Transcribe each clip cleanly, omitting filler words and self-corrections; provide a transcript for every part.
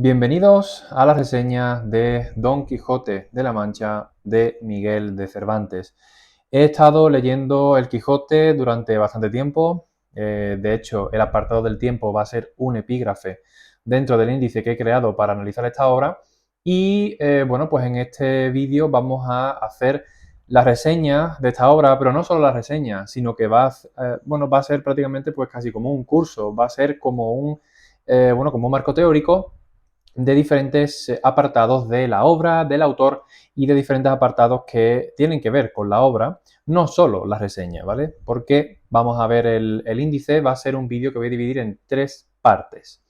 Bienvenidos a la reseña de Don Quijote de la Mancha de Miguel de Cervantes. He estado leyendo El Quijote durante bastante tiempo. De hecho, el apartado del tiempo va a ser un epígrafe dentro del índice que he creado para analizar esta obra. Y bueno, pues en este vídeo vamos a hacer la reseña de esta obra, pero no solo la reseña, sino que va a ser prácticamente pues casi como un curso, va a ser como como un marco teórico de diferentes apartados de la obra, del autor y de diferentes apartados que tienen que ver con la obra, no solo la reseña, ¿vale? Porque vamos a ver el índice, va a ser un vídeo que voy a dividir en tres partes.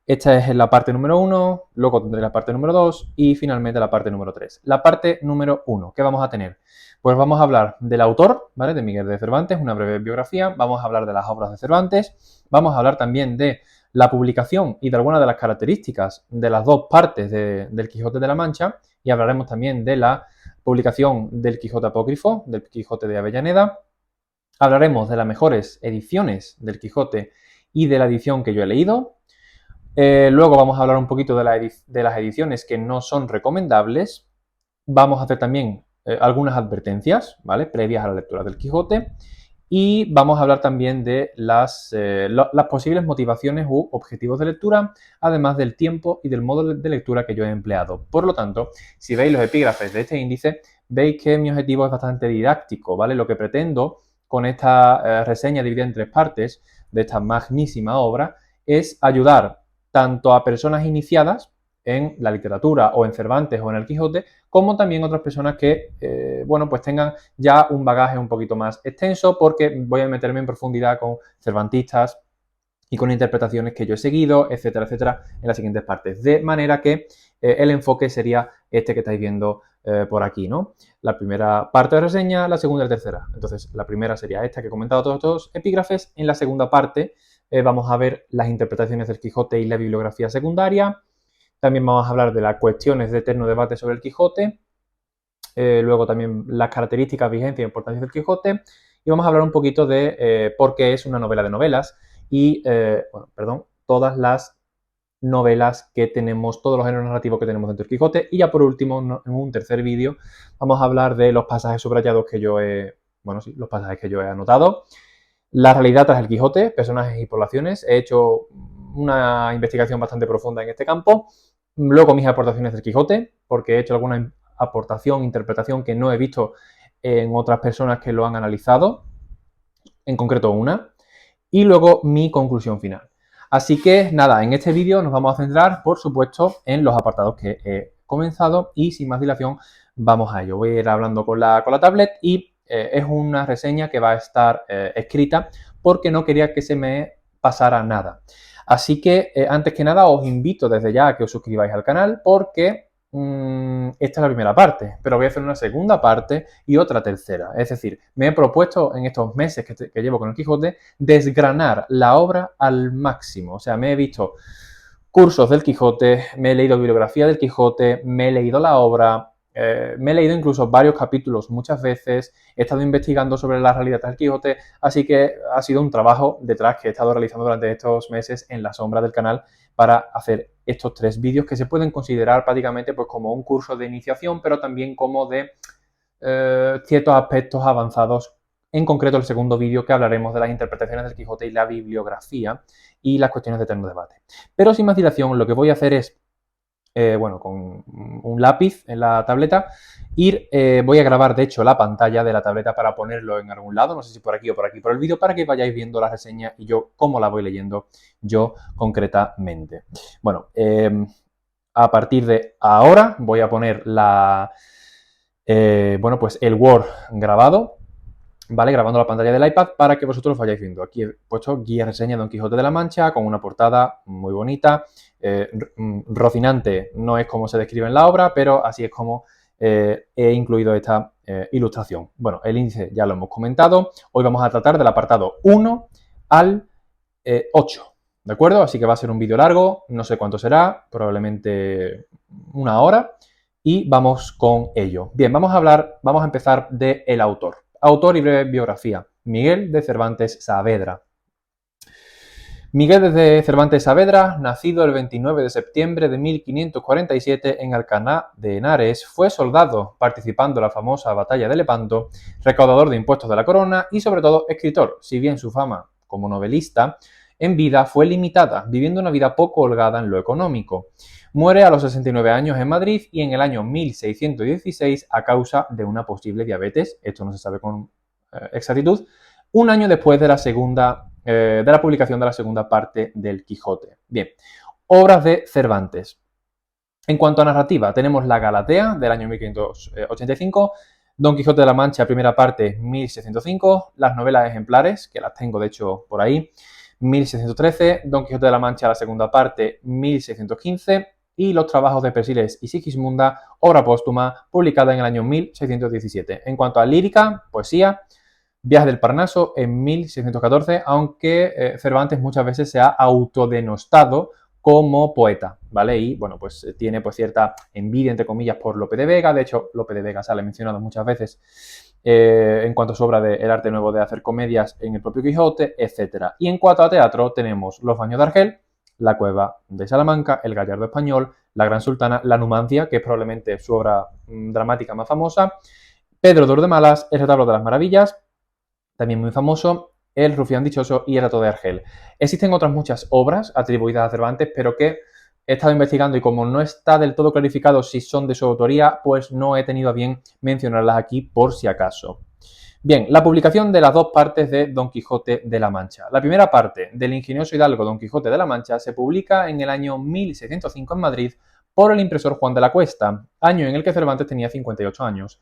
Esta es la parte número 1, luego tendré la parte número 2 y finalmente la parte número 3. La parte número 1, ¿qué vamos a tener? Pues vamos a hablar del autor, ¿vale? De Miguel de Cervantes, una breve biografía, vamos a hablar de las obras de Cervantes, vamos a hablar también de la publicación y de algunas de las características de las dos partes del Quijote de la Mancha, y hablaremos también de la publicación del Quijote apócrifo, del Quijote de Avellaneda. Hablaremos de las mejores ediciones del Quijote y de la edición que yo he leído. Luego vamos a hablar un poquito de las ediciones que no son recomendables. Vamos a hacer también algunas advertencias, ¿vale? Previas a la lectura del Quijote. Y vamos a hablar también de las posibles motivaciones u objetivos de lectura, además del tiempo y del modo de lectura que yo he empleado. Por lo tanto, si veis los epígrafes de este índice, veis que mi objetivo es bastante didáctico, ¿vale? Lo que pretendo con esta reseña dividida en tres partes de esta magnísima obra es ayudar tanto a personas iniciadas en la literatura o en Cervantes o en el Quijote, como también otras personas que, pues tengan ya un bagaje un poquito más extenso, porque voy a meterme en profundidad con cervantistas y con interpretaciones que yo he seguido, etcétera, etcétera, en las siguientes partes. De manera que el enfoque sería este que estáis viendo por aquí, ¿no? La primera parte de reseña, la segunda y la tercera. Entonces, la primera sería esta que he comentado todos estos epígrafes. En la segunda parte vamos a ver las interpretaciones del Quijote y la bibliografía secundaria. También vamos a hablar de las cuestiones de eterno debate sobre el Quijote. Luego también las características, vigencia e importancia del Quijote. Y vamos a hablar un poquito de por qué es una novela de novelas y, todas las novelas que tenemos, todos los géneros narrativos que tenemos dentro del Quijote. Y ya por último, en un tercer vídeo, vamos a hablar de los pasajes subrayados que yo los pasajes que yo he anotado. La realidad tras el Quijote, personajes y poblaciones. He hecho una investigación bastante profunda en este campo. Luego mis aportaciones del Quijote, porque he hecho alguna aportación, interpretación que no he visto en otras personas que lo han analizado, en concreto una. Y luego mi conclusión final. Así que nada, en este vídeo nos vamos a centrar, por supuesto, en los apartados que he comenzado y sin más dilación vamos a ello. Voy a ir hablando con la tablet y es una reseña que va a estar escrita porque no quería que se me pasara nada. Así que antes que nada os invito desde ya a que os suscribáis al canal porque esta es la primera parte, pero voy a hacer una segunda parte y otra tercera. Es decir, me he propuesto en estos meses que llevo con el Quijote desgranar la obra al máximo. O sea, me he visto cursos del Quijote, me he leído bibliografía del Quijote, me he leído la obra, me he leído incluso varios capítulos muchas veces, he estado investigando sobre la realidad del Quijote, así que ha sido un trabajo detrás que he estado realizando durante estos meses en la sombra del canal para hacer estos tres vídeos que se pueden considerar prácticamente pues, como un curso de iniciación, pero también como de ciertos aspectos avanzados. En concreto, el segundo vídeo que hablaremos de las interpretaciones del Quijote y la bibliografía y las cuestiones de eterno debate. Pero sin más dilación, lo que voy a hacer es, con un lápiz en la tableta, voy a grabar de hecho la pantalla de la tableta para ponerlo en algún lado, no sé si por aquí o por aquí por el vídeo, para que vayáis viendo la reseña y yo cómo la voy leyendo yo concretamente. Bueno, a partir de ahora voy a poner el Word grabado, ¿vale? Grabando la pantalla del iPad para que vosotros vayáis viendo. Aquí he puesto guía reseña de Don Quijote de la Mancha con una portada muy bonita. Rocinante no es como se describe en la obra, pero así es como he incluido esta ilustración. Bueno, el índice ya lo hemos comentado. Hoy vamos a tratar del apartado 1 al 8, ¿de acuerdo? Así que va a ser un vídeo largo, no sé cuánto será, probablemente una hora. Y vamos con ello. Bien, vamos a empezar del autor. Autor y breve biografía. Miguel de Cervantes Saavedra. Miguel de Cervantes Saavedra, nacido el 29 de septiembre de 1547 en Alcalá de Henares, fue soldado, participando en la famosa batalla de Lepanto, recaudador de impuestos de la corona y sobre todo escritor, si bien su fama como novelista en vida fue limitada, viviendo una vida poco holgada en lo económico. Muere a los 69 años en Madrid y en el año 1616 a causa de una posible diabetes, esto no se sabe con exactitud, un año después de la publicación de la segunda parte del Quijote. Bien, obras de Cervantes. En cuanto a narrativa, tenemos La Galatea, del año 1585, Don Quijote de la Mancha, primera parte, 1605, las novelas ejemplares, que las tengo de hecho por ahí, 1613, Don Quijote de la Mancha, la segunda parte, 1615, y los trabajos de Persiles y Sigismunda, obra póstuma, publicada en el año 1617. En cuanto a lírica, poesía, Viaje del Parnaso en 1614, aunque Cervantes muchas veces se ha autodenostado como poeta, ¿vale? Y, bueno, pues tiene pues cierta envidia, entre comillas, por Lope de Vega. De hecho, Lope de Vega sale mencionado muchas veces en cuanto a su obra de El arte nuevo de hacer comedias en el propio Quijote, etc. Y en cuanto a teatro, tenemos Los baños de Argel, La cueva de Salamanca, El gallardo español, La gran sultana, La Numancia, que es probablemente su obra dramática más famosa, Pedro de Malas, El retablo de las maravillas, también muy famoso, El rufián dichoso y El retrato de Argel. Existen otras muchas obras atribuidas a Cervantes, pero que he estado investigando y como no está del todo clarificado si son de su autoría, pues no he tenido a bien mencionarlas aquí por si acaso. Bien, la publicación de las dos partes de Don Quijote de la Mancha. La primera parte del ingenioso hidalgo Don Quijote de la Mancha se publica en el año 1605 en Madrid por el impresor Juan de la Cuesta, año en el que Cervantes tenía 58 años.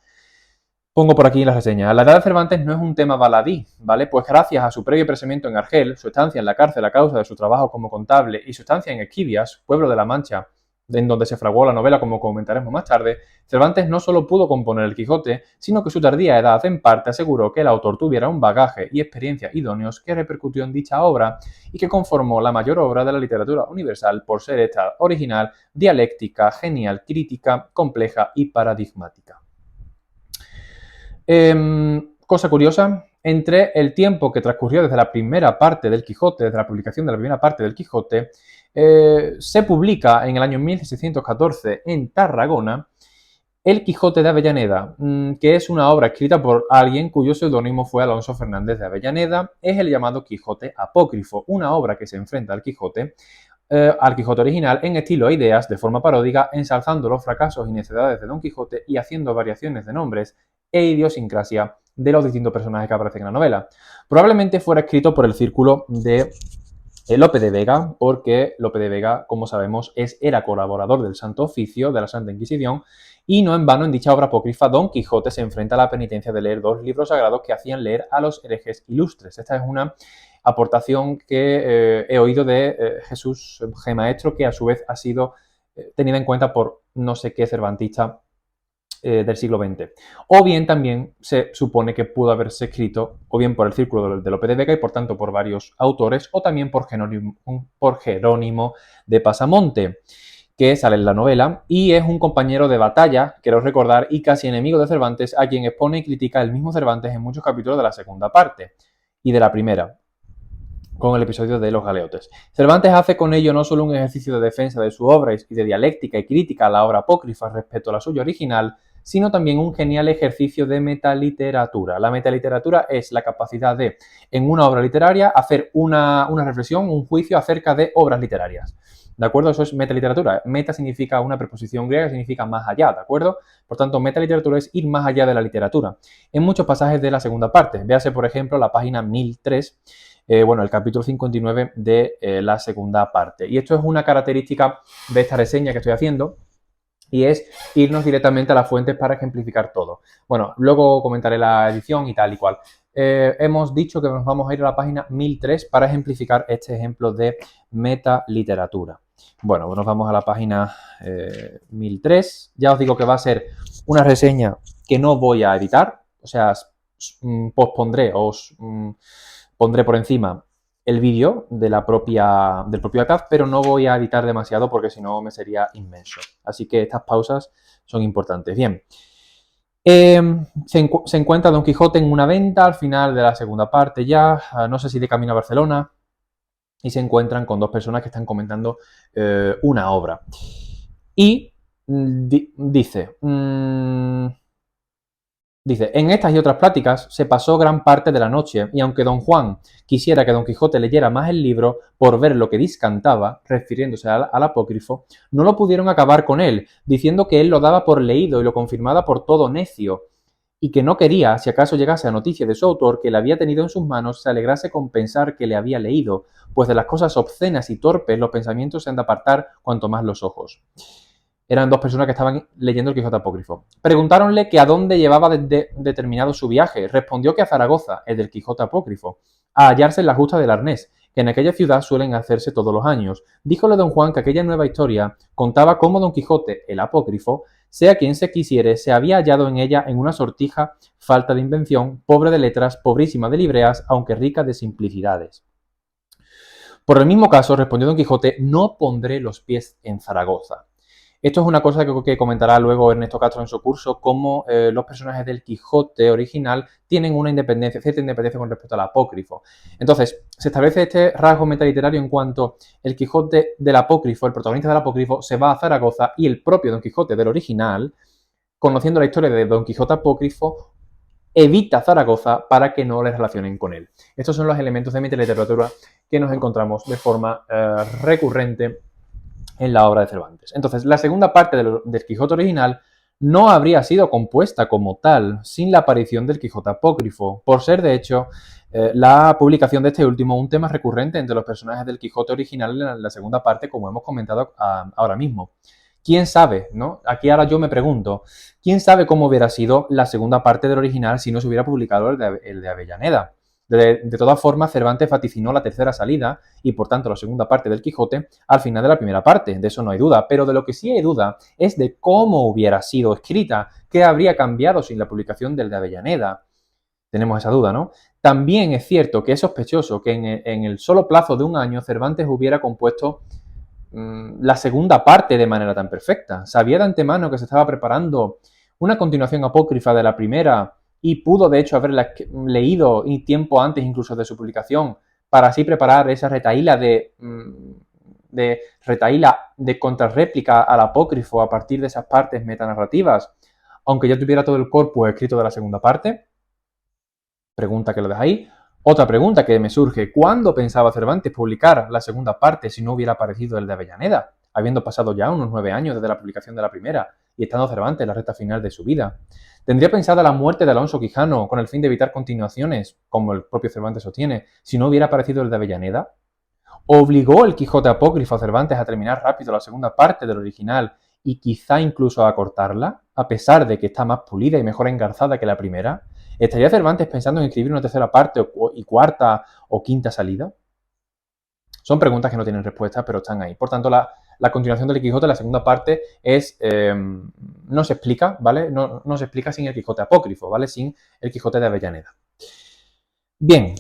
Pongo por aquí la reseña. La edad de Cervantes no es un tema baladí, ¿vale? Pues gracias a su previo presamiento en Argel, su estancia en la cárcel a causa de su trabajo como contable y su estancia en Esquivias, pueblo de la Mancha, en donde se fraguó la novela, como comentaremos más tarde, Cervantes no solo pudo componer el Quijote, sino que su tardía edad en parte aseguró que el autor tuviera un bagaje y experiencia idóneos que repercutió en dicha obra y que conformó la mayor obra de la literatura universal por ser esta original, dialéctica, genial, crítica, compleja y paradigmática. Cosa curiosa, entre el tiempo que transcurrió desde la primera parte del Quijote, desde la publicación de la primera parte del Quijote, se publica en el año 1614 en Tarragona El Quijote de Avellaneda, que es una obra escrita por alguien cuyo seudónimo fue Alonso Fernández de Avellaneda. Es el llamado Quijote apócrifo, una obra que se enfrenta al Quijote original en estilo e ideas de forma paródica, ensalzando los fracasos y necedades de Don Quijote y haciendo variaciones de nombres e idiosincrasia de los distintos personajes que aparecen en la novela. Probablemente fuera escrito por el círculo de Lope de Vega, porque Lope de Vega, como sabemos, era colaborador del Santo Oficio, de la Santa Inquisición, y no en vano en dicha obra apócrifa Don Quijote se enfrenta a la penitencia de leer dos libros sagrados que hacían leer a los herejes ilustres. Esta es una aportación que he oído de Jesús G. Maestro, que a su vez ha sido tenida en cuenta por no sé qué cervantista del siglo XX. O bien también se supone que pudo haberse escrito o bien por el círculo de Lope de Vega y por tanto por varios autores o también por Jerónimo de Pasamonte, que sale en la novela y es un compañero de batalla, quiero recordar, y casi enemigo de Cervantes, a quien expone y critica el mismo Cervantes en muchos capítulos de la segunda parte y de la primera, con el episodio de los galeotes. Cervantes hace con ello no solo un ejercicio de defensa de su obra y de dialéctica y crítica a la obra apócrifa respecto a la suya original, sino también un genial ejercicio de metaliteratura. La metaliteratura es la capacidad de, en una obra literaria, hacer una reflexión, un juicio acerca de obras literarias. ¿De acuerdo? Eso es metaliteratura. Meta significa una preposición griega que significa más allá, ¿de acuerdo? Por tanto, metaliteratura es ir más allá de la literatura. En muchos pasajes de la segunda parte. Véase, por ejemplo, la página 1003, el capítulo 59 de la segunda parte. Y esto es una característica de esta reseña que estoy haciendo, y es irnos directamente a las fuentes para ejemplificar todo. Bueno, luego comentaré la edición y tal y cual. Hemos dicho que nos vamos a ir a la página 1003 para ejemplificar este ejemplo de metaliteratura. Bueno, nos vamos a la página 1003. Ya os digo que va a ser una reseña que no voy a editar, o sea, pospondré, pondré por encima el vídeo del propio ACAD, pero no voy a editar demasiado porque si no me sería inmenso. Así que estas pausas son importantes. Bien, se encuentra Don Quijote en una venta al final de la segunda parte ya, no sé si de camino a Barcelona. y se encuentran con dos personas que están comentando una obra. Y dice, en estas y otras pláticas se pasó gran parte de la noche, y aunque don Juan quisiera que don Quijote leyera más el libro por ver lo que discantaba, refiriéndose al apócrifo, no lo pudieron acabar con él, diciendo que él lo daba por leído y lo confirmaba por todo necio, y que no quería, si acaso llegase a noticia de su autor que le había tenido en sus manos, se alegrase con pensar que le había leído, pues de las cosas obscenas y torpes los pensamientos se han de apartar cuanto más los ojos. Eran dos personas que estaban leyendo el Quijote apócrifo. Preguntáronle que a dónde llevaba determinado su viaje. Respondió que a Zaragoza, el del Quijote apócrifo, a hallarse en la justa del Arnés, que en aquella ciudad suelen hacerse todos los años. Díjole don Juan que aquella nueva historia contaba cómo don Quijote, el apócrifo, sea quien se quisiere, se había hallado en ella en una sortija falta de invención, pobre de letras, pobrísima de libreas, aunque rica de simplicidades. Por el mismo caso, respondió don Quijote, no pondré los pies en Zaragoza. Esto es una cosa que comentará luego Ernesto Castro en su curso, cómo los personajes del Quijote original tienen una independencia, cierta independencia con respecto al apócrifo. Entonces, se establece este rasgo metaliterario en cuanto el Quijote del apócrifo, el protagonista del apócrifo, se va a Zaragoza y el propio Don Quijote del original, conociendo la historia de Don Quijote apócrifo, evita Zaragoza para que no le relacionen con él. Estos son los elementos de metaliteratura que nos encontramos de forma recurrente en la obra de Cervantes. Entonces, la segunda parte del Quijote original no habría sido compuesta como tal sin la aparición del Quijote apócrifo, por ser, de hecho, la publicación de este último un tema recurrente entre los personajes del Quijote original en la segunda parte, como hemos comentado ahora mismo. ¿Quién sabe, no? Aquí ahora yo me pregunto, ¿quién sabe cómo hubiera sido la segunda parte del original si no se hubiera publicado el de Avellaneda? De todas formas, Cervantes vaticinó la tercera salida y, por tanto, la segunda parte del Quijote al final de la primera parte. De eso no hay duda. Pero de lo que sí hay duda es de cómo hubiera sido escrita, qué habría cambiado sin la publicación del de Avellaneda. Tenemos esa duda, ¿no? También es cierto que es sospechoso que en el solo plazo de un año Cervantes hubiera compuesto la segunda parte de manera tan perfecta. Sabía de antemano que se estaba preparando una continuación apócrifa de la primera y pudo de hecho haberla leído tiempo antes incluso de su publicación para así preparar esa retahíla de contrarréplica al apócrifo a partir de esas partes metanarrativas, aunque ya tuviera todo el corpus escrito de la segunda parte. Pregunta que lo deja ahí. Otra pregunta que me surge, ¿cuándo pensaba Cervantes publicar la segunda parte si no hubiera aparecido el de Avellaneda, habiendo pasado ya unos 9 años desde la publicación de la primera y estando Cervantes en la recta final de su vida? ¿Tendría pensada la muerte de Alonso Quijano con el fin de evitar continuaciones, como el propio Cervantes sostiene, si no hubiera aparecido el de Avellaneda? ¿Obligó el Quijote apócrifo a Cervantes a terminar rápido la segunda parte del original y quizá incluso a acortarla, a pesar de que está más pulida y mejor engarzada que la primera? ¿Estaría Cervantes pensando en escribir una tercera parte y cuarta o quinta salida? Son preguntas que no tienen respuesta, pero están ahí. Por tanto, la continuación del Quijote, la segunda parte, no se explica, ¿vale? No se explica sin el Quijote apócrifo, ¿vale? Sin el Quijote de Avellaneda. Bien,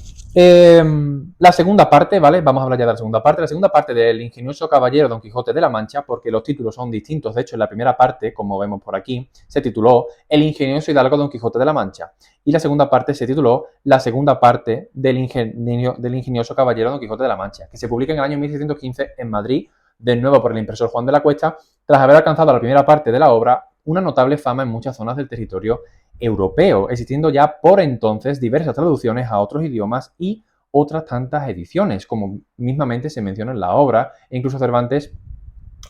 la segunda parte, ¿vale? Vamos a hablar ya de la segunda parte. La segunda parte del ingenioso caballero Don Quijote de la Mancha, porque los títulos son distintos. De hecho, en la primera parte, como vemos por aquí, se tituló El ingenioso hidalgo Don Quijote de la Mancha. Y la segunda parte se tituló La segunda parte del ingenioso caballero Don Quijote de la Mancha, que se publica en el año 1615 en Madrid, de nuevo por el impresor Juan de la Cuesta, tras haber alcanzado la primera parte de la obra una notable fama en muchas zonas del territorio europeo, existiendo ya por entonces diversas traducciones a otros idiomas y otras tantas ediciones, como mismamente se menciona en la obra, e incluso Cervantes,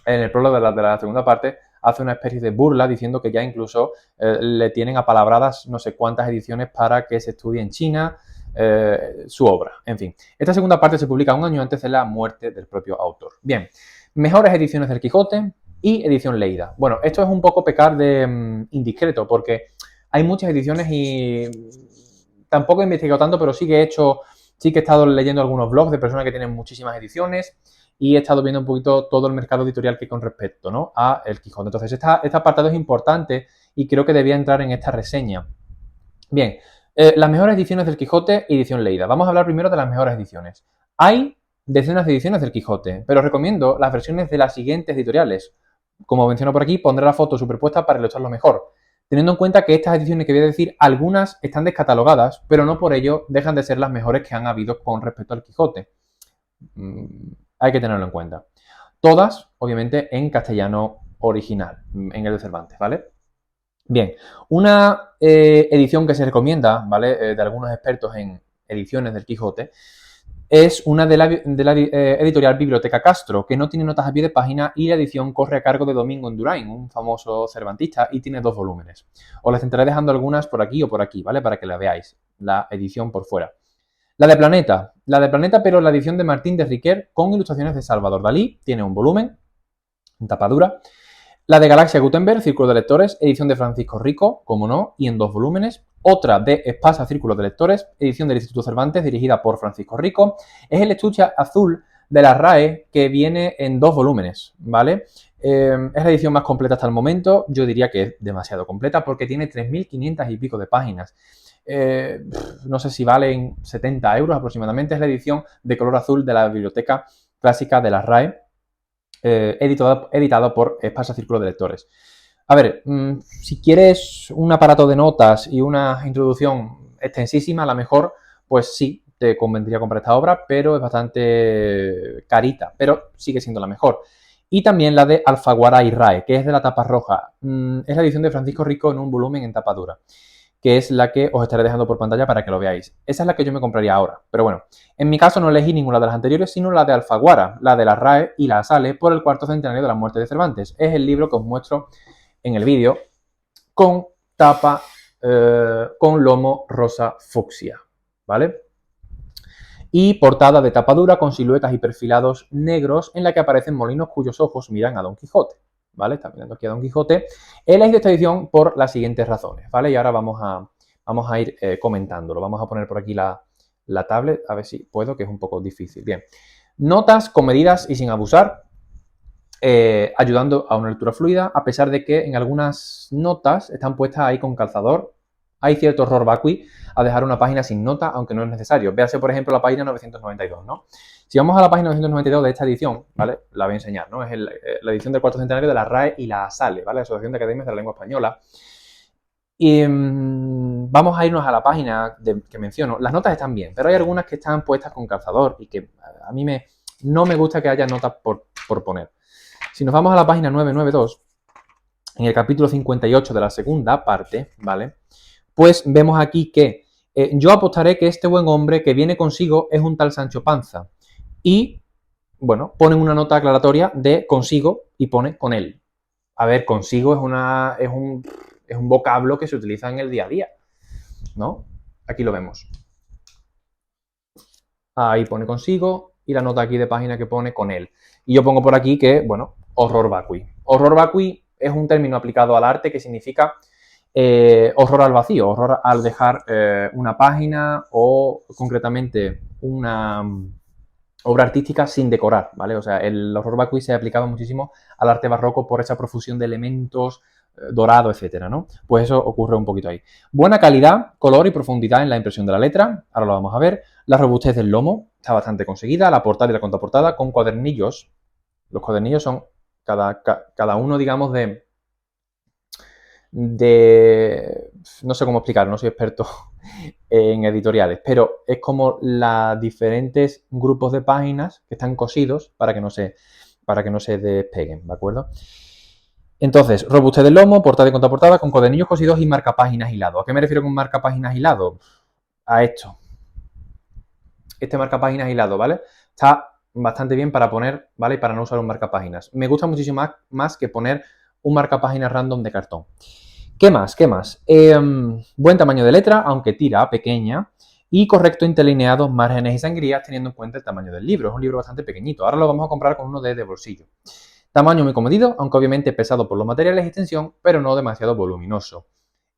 en el prólogo de la segunda parte, hace una especie de burla diciendo que ya incluso le tienen apalabradas no sé cuántas ediciones para que se estudie en China su obra. En fin, esta segunda parte se publica un año antes de la muerte del propio autor. Bien, mejores ediciones del Quijote y edición leída. Bueno, esto es un poco pecar de indiscreto, porque hay muchas ediciones y tampoco he investigado tanto, pero sí que he estado leyendo algunos blogs de personas que tienen muchísimas ediciones y he estado viendo un poquito todo el mercado editorial que hay con respecto, ¿no?, a El Quijote. Entonces, este apartado es importante y creo que debía entrar en esta reseña. Bien, las mejores ediciones del Quijote y edición leída. Vamos a hablar primero de las mejores ediciones. Hay decenas de ediciones del Quijote, pero recomiendo las versiones de las siguientes editoriales. Como menciono por aquí, pondré la foto superpuesta para ilustrarlo mejor. Teniendo en cuenta que estas ediciones que voy a decir, algunas están descatalogadas, pero no por ello dejan de ser las mejores que han habido con respecto al Quijote. Hay que tenerlo en cuenta. Todas, obviamente, en castellano original, en el de Cervantes, ¿vale? Bien, una edición que se recomienda, ¿vale? De algunos expertos en ediciones del Quijote, es una de la editorial Biblioteca Castro, que no tiene notas a pie de página y la edición corre a cargo de Domingo Indurain, un famoso cervantista, y tiene 2 volúmenes. Os les estaré dejando algunas por aquí o por aquí, ¿vale? Para que la veáis, la edición por fuera. La de Planeta, pero la edición de Martín de Riquer con ilustraciones de Salvador Dalí, tiene un volumen, en tapadura. La de Galaxia Gutenberg, Círculo de Lectores, edición de Francisco Rico, como no, y en 2 volúmenes. Otra de Espasa, Círculo de Lectores, edición del Instituto Cervantes, dirigida por Francisco Rico. Es el estuche azul de la RAE, que viene en 2 volúmenes, ¿vale? Es la edición más completa hasta el momento. Yo diría que es demasiado completa porque tiene 3.500 y pico de páginas. No sé si valen 70 euros aproximadamente. Es la edición de color azul de la Biblioteca Clásica de la RAE, editado por Espasa Círculo de Lectores. A ver, si quieres un aparato de notas y una introducción extensísima, a lo mejor, pues sí, te convendría comprar esta obra, pero es bastante carita, pero sigue siendo la mejor. Y también la de Alfaguara y RAE, que es de la tapa roja. Es la edición de Francisco Rico en un volumen en tapa dura, que es la que os estaré dejando por pantalla para que lo veáis. Esa es la que yo me compraría ahora, pero bueno, en mi caso no elegí ninguna de las anteriores, sino la de Alfaguara, la de la RAE y la Sale por el cuarto centenario de la muerte de Cervantes. Es el libro que os muestro en el vídeo con tapa, con lomo rosa fucsia, ¿vale? Y portada de tapa dura con siluetas y perfilados negros en la que aparecen molinos cuyos ojos miran a Don Quijote, ¿vale? Está mirando aquí a Don Quijote. He elegido esta edición por las siguientes razones, ¿vale? Y ahora vamos a ir comentándolo. Vamos a poner por aquí la tablet, a ver si puedo, que es un poco difícil. Bien. Notas comedidas y sin abusar, ayudando a una lectura fluida, a pesar de que en algunas notas están puestas ahí con calzador. Hay cierto error vacui a dejar una página sin nota, aunque no es necesario. Véase, por ejemplo, la página 992, ¿no? Si vamos a la página 992 de esta edición, ¿vale? La voy a enseñar, ¿no? Es la edición del cuarto centenario de la RAE y la SALE, ¿vale? Asociación de Academias de la Lengua Española. Y vamos a irnos a la página que menciono. Las notas están bien, pero hay algunas que están puestas con calzador y que a mí no me gusta que haya notas por poner. Si nos vamos a la página 992, en el capítulo 58 de la segunda parte, ¿vale? Pues vemos aquí que yo apostaré que este buen hombre que viene consigo es un tal Sancho Panza. Y, bueno, ponen una nota aclaratoria de consigo y pone con él. A ver, consigo es un vocablo que se utiliza en el día a día, ¿no? Aquí lo vemos. Ahí pone consigo y la nota aquí de página que pone con él. Y yo pongo por aquí que, bueno, horror vacui. Horror vacui es un término aplicado al arte que significa horror al vacío, horror al dejar una página o concretamente una obra artística sin decorar, ¿vale? O sea, el horror vacui se aplicaba muchísimo al arte barroco por esa profusión de elementos, dorado, etcétera, ¿no? Pues eso ocurre un poquito ahí. Buena calidad, color y profundidad en la impresión de la letra, ahora lo vamos a ver. La robustez del lomo está bastante conseguida, la portada y la contraportada con cuadernillos. Los cuadernillos son cada uno, digamos, no sé cómo explicarlo, no soy experto en editoriales, pero es como los diferentes grupos de páginas que están cosidos para que no se despeguen, ¿de acuerdo? Entonces, robustez del lomo, portada y contraportada con cuadernillos cosidos y marcapáginas hilado. ¿A qué me refiero con marcapáginas hilado? A esto. Este marcapáginas hilado, ¿vale? Está bastante bien para poner, ¿vale? Y para no usar un marcapáginas. Me gusta muchísimo más que poner un marcapáginas random de cartón. ¿Qué más? Buen tamaño de letra, aunque tira pequeña, y correcto interlineados, márgenes y sangrías, teniendo en cuenta el tamaño del libro. Es un libro bastante pequeñito. Ahora lo vamos a comprar con uno de bolsillo. Tamaño muy comedido, aunque obviamente pesado por los materiales y extensión, pero no demasiado voluminoso.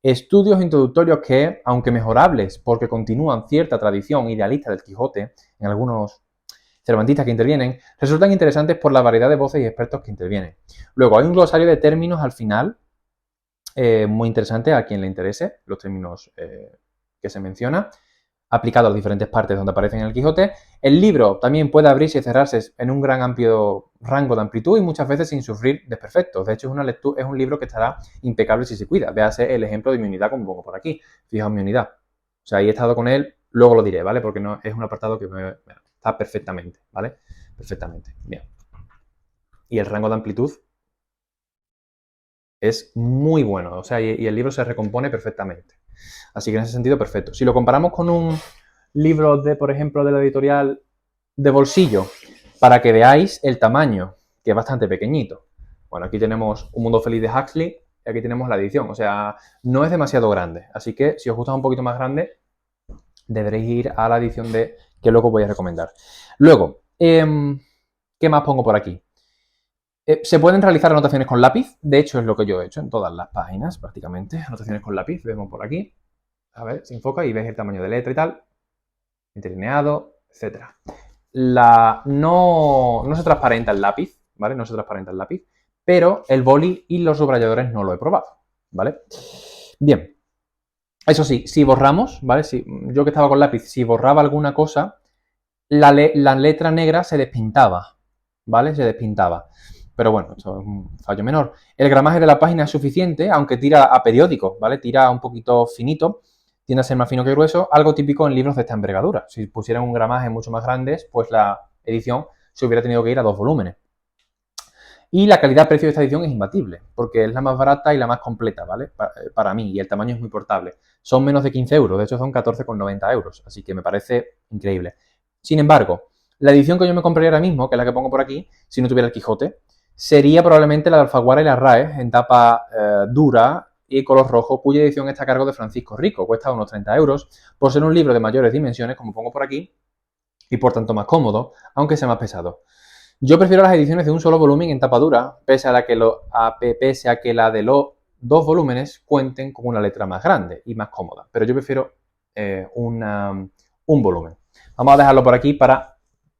Estudios introductorios que, aunque mejorables porque continúan cierta tradición idealista del Quijote en algunos cervantistas que intervienen, resultan interesantes por la variedad de voces y expertos que intervienen. Luego hay un glosario de términos al final, muy interesante a quien le interese, los términos que se menciona, aplicado a las diferentes partes donde aparecen en el Quijote. El libro también puede abrirse y cerrarse en un gran amplio rango de amplitud y muchas veces sin sufrir desperfectos. De hecho, es un libro que estará impecable si se cuida. Véase el ejemplo de mi unidad como pongo por aquí. Fijaos mi unidad. O sea, ahí he estado con él, luego lo diré, ¿vale? Porque no es un apartado que Está perfectamente, ¿vale? Perfectamente, bien. Y el rango de amplitud es muy bueno, o sea, y el libro se recompone perfectamente. Así que en ese sentido, perfecto. Si lo comparamos con un libro de, por ejemplo, de la editorial de bolsillo, para que veáis el tamaño, que es bastante pequeñito. Bueno, aquí tenemos Un Mundo Feliz de Huxley y aquí tenemos la edición, o sea, no es demasiado grande. Así que si os gusta un poquito más grande, deberéis ir a la edición de que luego voy a recomendar. Luego, ¿qué más pongo por aquí? Se pueden realizar anotaciones con lápiz, de hecho es lo que yo he hecho en todas las páginas prácticamente, anotaciones con lápiz, vemos por aquí, a ver, se enfoca y ves el tamaño de letra y tal, interlineado, etc. No se transparenta el lápiz, ¿vale? No se transparenta el lápiz, pero el boli y los subrayadores no lo he probado, ¿vale? Bien, eso sí, si borramos, ¿vale? Yo que estaba con lápiz, si borraba alguna cosa, la letra negra se despintaba, ¿vale? Se despintaba. Pero bueno, esto es un fallo menor. El gramaje de la página es suficiente, aunque tira a periódico, ¿vale? Tira un poquito finito, tiende a ser más fino que grueso, algo típico en libros de esta envergadura. Si pusieran un gramaje mucho más grande, pues la edición se hubiera tenido que ir a 2 volúmenes. Y la calidad-precio de esta edición es imbatible, porque es la más barata y la más completa, ¿vale? Para mí, y el tamaño es muy portable. Son menos de 15 euros, de hecho son 14,90 euros, así que me parece increíble. Sin embargo, la edición que yo me compraría ahora mismo, que es la que pongo por aquí, si no tuviera el Quijote, sería probablemente la de Alfaguara y la RAE, en tapa dura y color rojo, cuya edición está a cargo de Francisco Rico. Cuesta unos 30 euros, por ser un libro de mayores dimensiones, como pongo por aquí, y por tanto más cómodo, aunque sea más pesado. Yo prefiero las ediciones de un solo volumen en tapa dura, pese a que la de los 2 volúmenes cuenten con una letra más grande y más cómoda. Pero yo prefiero un volumen. Vamos a dejarlo por aquí para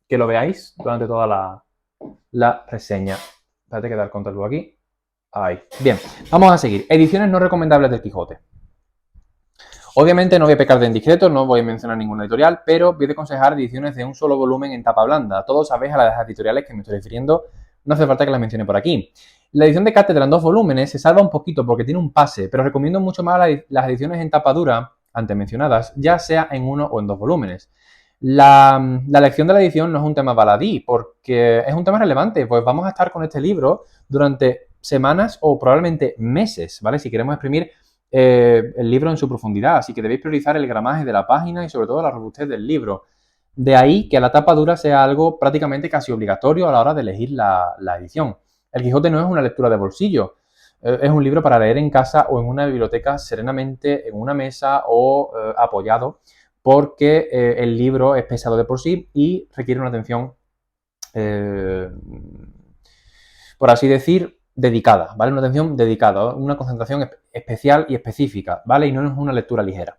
que lo veáis durante toda la reseña. Espérate que dar control aquí. Ahí. Bien, vamos a seguir. Ediciones no recomendables del Quijote. Obviamente no voy a pecar de indiscreto, no voy a mencionar ninguna editorial, pero voy a aconsejar ediciones de un solo volumen en tapa blanda. Todos sabéis a las editoriales que me estoy refiriendo, no hace falta que las mencione por aquí. La edición de Cátedra en 2 volúmenes se salva un poquito porque tiene un pase, pero recomiendo mucho más las ediciones en tapa dura, antes mencionadas, ya sea en 1 o en 2 volúmenes. La elección de la edición no es un tema baladí, porque es un tema relevante, pues vamos a estar con este libro durante semanas o probablemente meses, ¿vale? Si queremos exprimir el libro en su profundidad, así que debéis priorizar el gramaje de la página y sobre todo la robustez del libro. De ahí que la tapa dura sea algo prácticamente casi obligatorio a la hora de elegir la edición. El Quijote no es una lectura de bolsillo, es un libro para leer en casa o en una biblioteca serenamente, en una mesa o apoyado, porque el libro es pesado de por sí y requiere una atención, por así decir, dedicada, ¿vale? Una atención dedicada, una concentración especial y específica, ¿vale? Y no es una lectura ligera.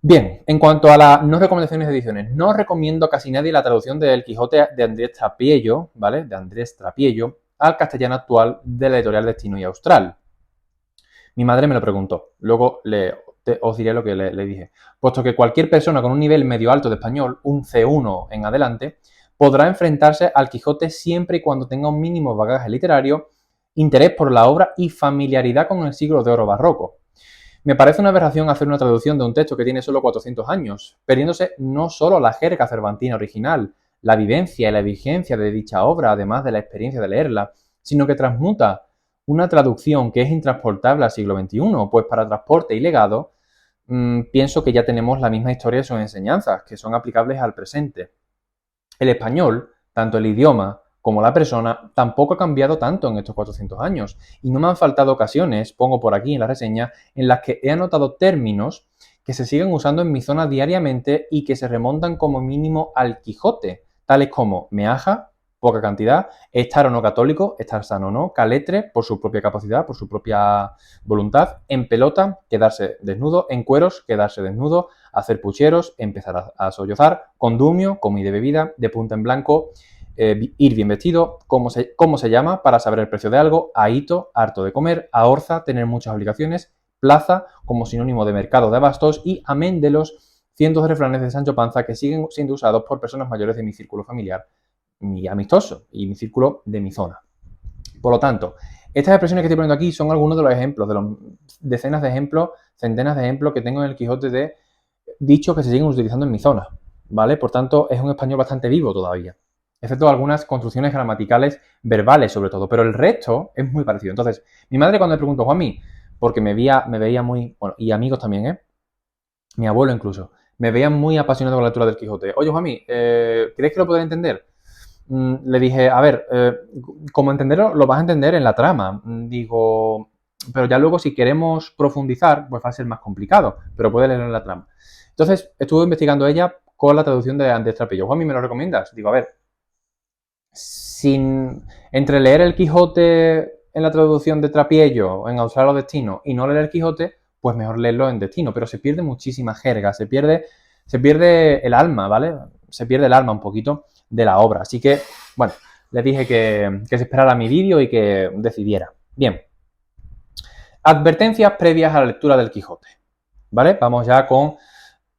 Bien, en cuanto a las no recomendaciones de ediciones, no recomiendo a casi nadie la traducción del Quijote de Andrés Trapiello, ¿vale? De Andrés Trapiello al castellano actual de la editorial Destino y Austral. Mi madre me lo preguntó, luego os diré lo que le dije. Puesto que cualquier persona con un nivel medio alto de español, un C1 en adelante, podrá enfrentarse al Quijote siempre y cuando tenga un mínimo bagaje literario, interés por la obra y familiaridad con el siglo de oro barroco. Me parece una aberración hacer una traducción de un texto que tiene solo 400 años, perdiéndose no solo la jerga cervantina original, la vivencia y la vigencia de dicha obra, además de la experiencia de leerla, sino que transmuta una traducción que es intransportable al siglo XXI, pues para transporte y legado, pienso que ya tenemos la misma historia de sus enseñanzas, que son aplicables al presente. El español, tanto el idioma como la persona, tampoco ha cambiado tanto en estos 400 años. Y no me han faltado ocasiones, pongo por aquí en la reseña, en las que he anotado términos que se siguen usando en mi zona diariamente y que se remontan como mínimo al Quijote, tales como meaja, poca cantidad, estar o no católico, estar sano o no, caletre, por su propia capacidad, por su propia voluntad, en pelota, quedarse desnudo, en cueros, quedarse desnudo, hacer pucheros, empezar a sollozar, condumio, comida y bebida, de punta en blanco, ir bien vestido, cómo se llama para saber el precio de algo, ahito, harto de comer, ahorza, tener muchas obligaciones, plaza como sinónimo de mercado de abastos y amén de los cientos de refranes de Sancho Panza que siguen siendo usados por personas mayores de mi círculo familiar y amistoso y mi círculo de mi zona. Por lo tanto, estas expresiones que estoy poniendo aquí son algunos de los ejemplos, de los decenas de ejemplos, centenas de ejemplos que tengo en el Quijote de dichos que se siguen utilizando en mi zona. ¿vale? Por tanto, es un español bastante vivo todavía, excepto algunas construcciones gramaticales verbales sobre todo, pero el resto es muy parecido. Entonces, mi madre cuando me preguntó, Juanmi, porque me veía muy, bueno, y amigos también, ¿eh? Mi abuelo incluso, me veía muy apasionado con la lectura del Quijote. Oye, Juanmi, ¿crees que lo podré entender? Le dije, a ver, como entenderlo, lo vas a entender en la trama. Digo, pero ya luego si queremos profundizar, pues va a ser más complicado, pero puede leerlo en la trama. Entonces, estuve investigando ella con la traducción de Andrés Trapillo. Juanmi, ¿me lo recomiendas? Digo, a ver, sin entre leer el Quijote en la traducción de Trapiello en Ausar o Destino y no leer el Quijote, pues mejor leerlo en Destino, pero se pierde muchísima jerga, se pierde el alma, ¿vale? Se pierde el alma un poquito de la obra. Así que, bueno, les dije que se esperara mi vídeo y que decidiera. Bien. Advertencias previas a la lectura del Quijote, ¿vale? Vamos ya con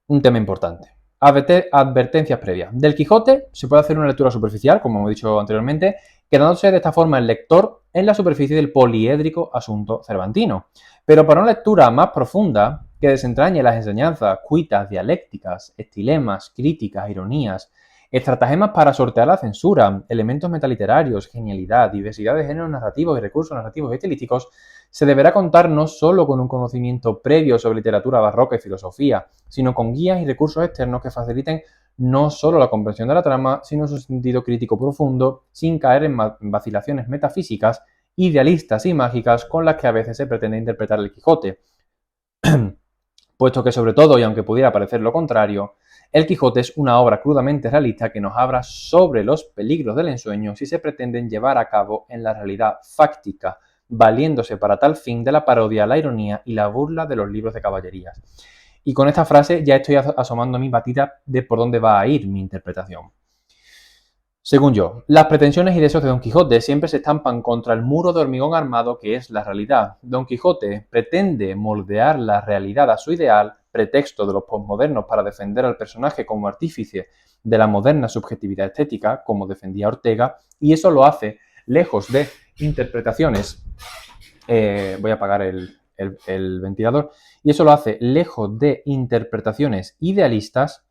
un tema importante. Advertencias previas. Del Quijote se puede hacer una lectura superficial, como hemos dicho anteriormente, quedándose de esta forma el lector en la superficie del poliédrico asunto cervantino. Pero para una lectura más profunda, que desentrañe las enseñanzas cuitas, dialécticas, estilemas, críticas, ironías, estratagemas para sortear la censura, elementos metaliterarios, genialidad, diversidad de géneros narrativos y recursos narrativos y estilísticos, se deberá contar no solo con un conocimiento previo sobre literatura barroca y filosofía, sino con guías y recursos externos que faciliten no solo la comprensión de la trama, sino su sentido crítico profundo, sin caer en vacilaciones metafísicas, idealistas y mágicas con las que a veces se pretende interpretar el Quijote. Puesto que sobre todo, y aunque pudiera parecer lo contrario, el Quijote es una obra crudamente realista que nos habla sobre los peligros del ensueño si se pretenden llevar a cabo en la realidad fáctica, valiéndose para tal fin de la parodia, la ironía y la burla de los libros de caballerías. Y con esta frase ya estoy asomando mi batida de por dónde va a ir mi interpretación. Según yo, las pretensiones y deseos de Don Quijote siempre se estampan contra el muro de hormigón armado que es la realidad. Don Quijote pretende moldear la realidad a su ideal, pretexto de los posmodernos para defender al personaje como artífice de la moderna subjetividad estética, como defendía Ortega, y eso lo hace lejos de interpretaciones. Voy a apagar el ventilador. Y eso lo hace lejos de interpretaciones idealistas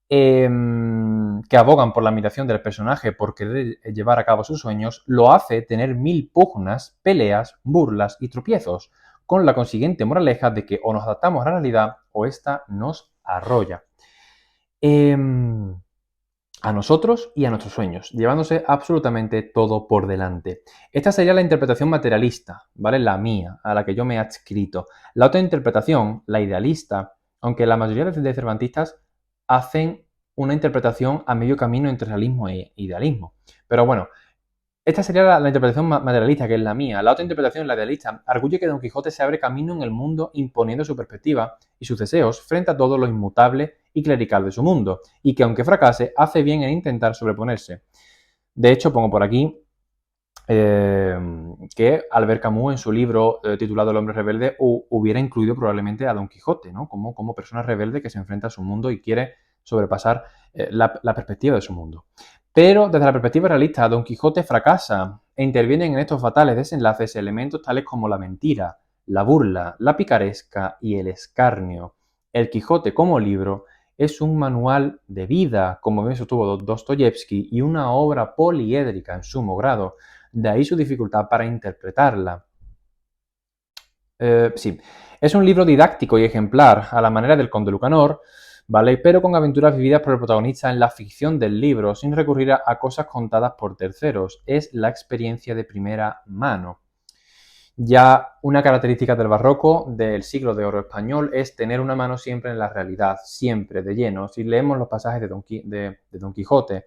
que abogan por la admiración del personaje por querer llevar a cabo sus sueños, lo hace tener mil pugnas, peleas, burlas y tropiezos, con la consiguiente moraleja de que o nos adaptamos a la realidad o ésta nos arrolla. A nosotros y a nuestros sueños, llevándose absolutamente todo por delante. Esta sería la interpretación materialista, ¿vale? La mía, a la que yo me he adscrito. La otra interpretación, la idealista, aunque la mayoría de cervantistas hacen una interpretación a medio camino entre realismo e idealismo. Pero bueno, esta sería la interpretación materialista, que es la mía. La otra interpretación, la idealista, arguye que Don Quijote se abre camino en el mundo imponiendo su perspectiva y sus deseos frente a todo lo inmutable y clerical de su mundo, y que aunque fracase, hace bien en intentar sobreponerse. De hecho, pongo por aquí que Albert Camus en su libro titulado El hombre rebelde hubiera incluido probablemente a Don Quijote, ¿no? Como persona rebelde que se enfrenta a su mundo y quiere sobrepasar la perspectiva de su mundo. Pero desde la perspectiva realista, Don Quijote fracasa e intervienen en estos fatales desenlaces elementos tales como la mentira, la burla, la picaresca y el escarnio. El Quijote como libro es un manual de vida, como bien sostuvo Dostoyevsky, y una obra poliédrica en sumo grado. De ahí su dificultad para interpretarla. Sí, es un libro didáctico y ejemplar, a la manera del Conde Lucanor, ¿vale? Pero con aventuras vividas por el protagonista en la ficción del libro, sin recurrir a cosas contadas por terceros. Es la experiencia de primera mano. Ya una característica del barroco, del siglo de oro español, es tener una mano siempre en la realidad, siempre, de lleno. Si leemos los pasajes de Don Quijote,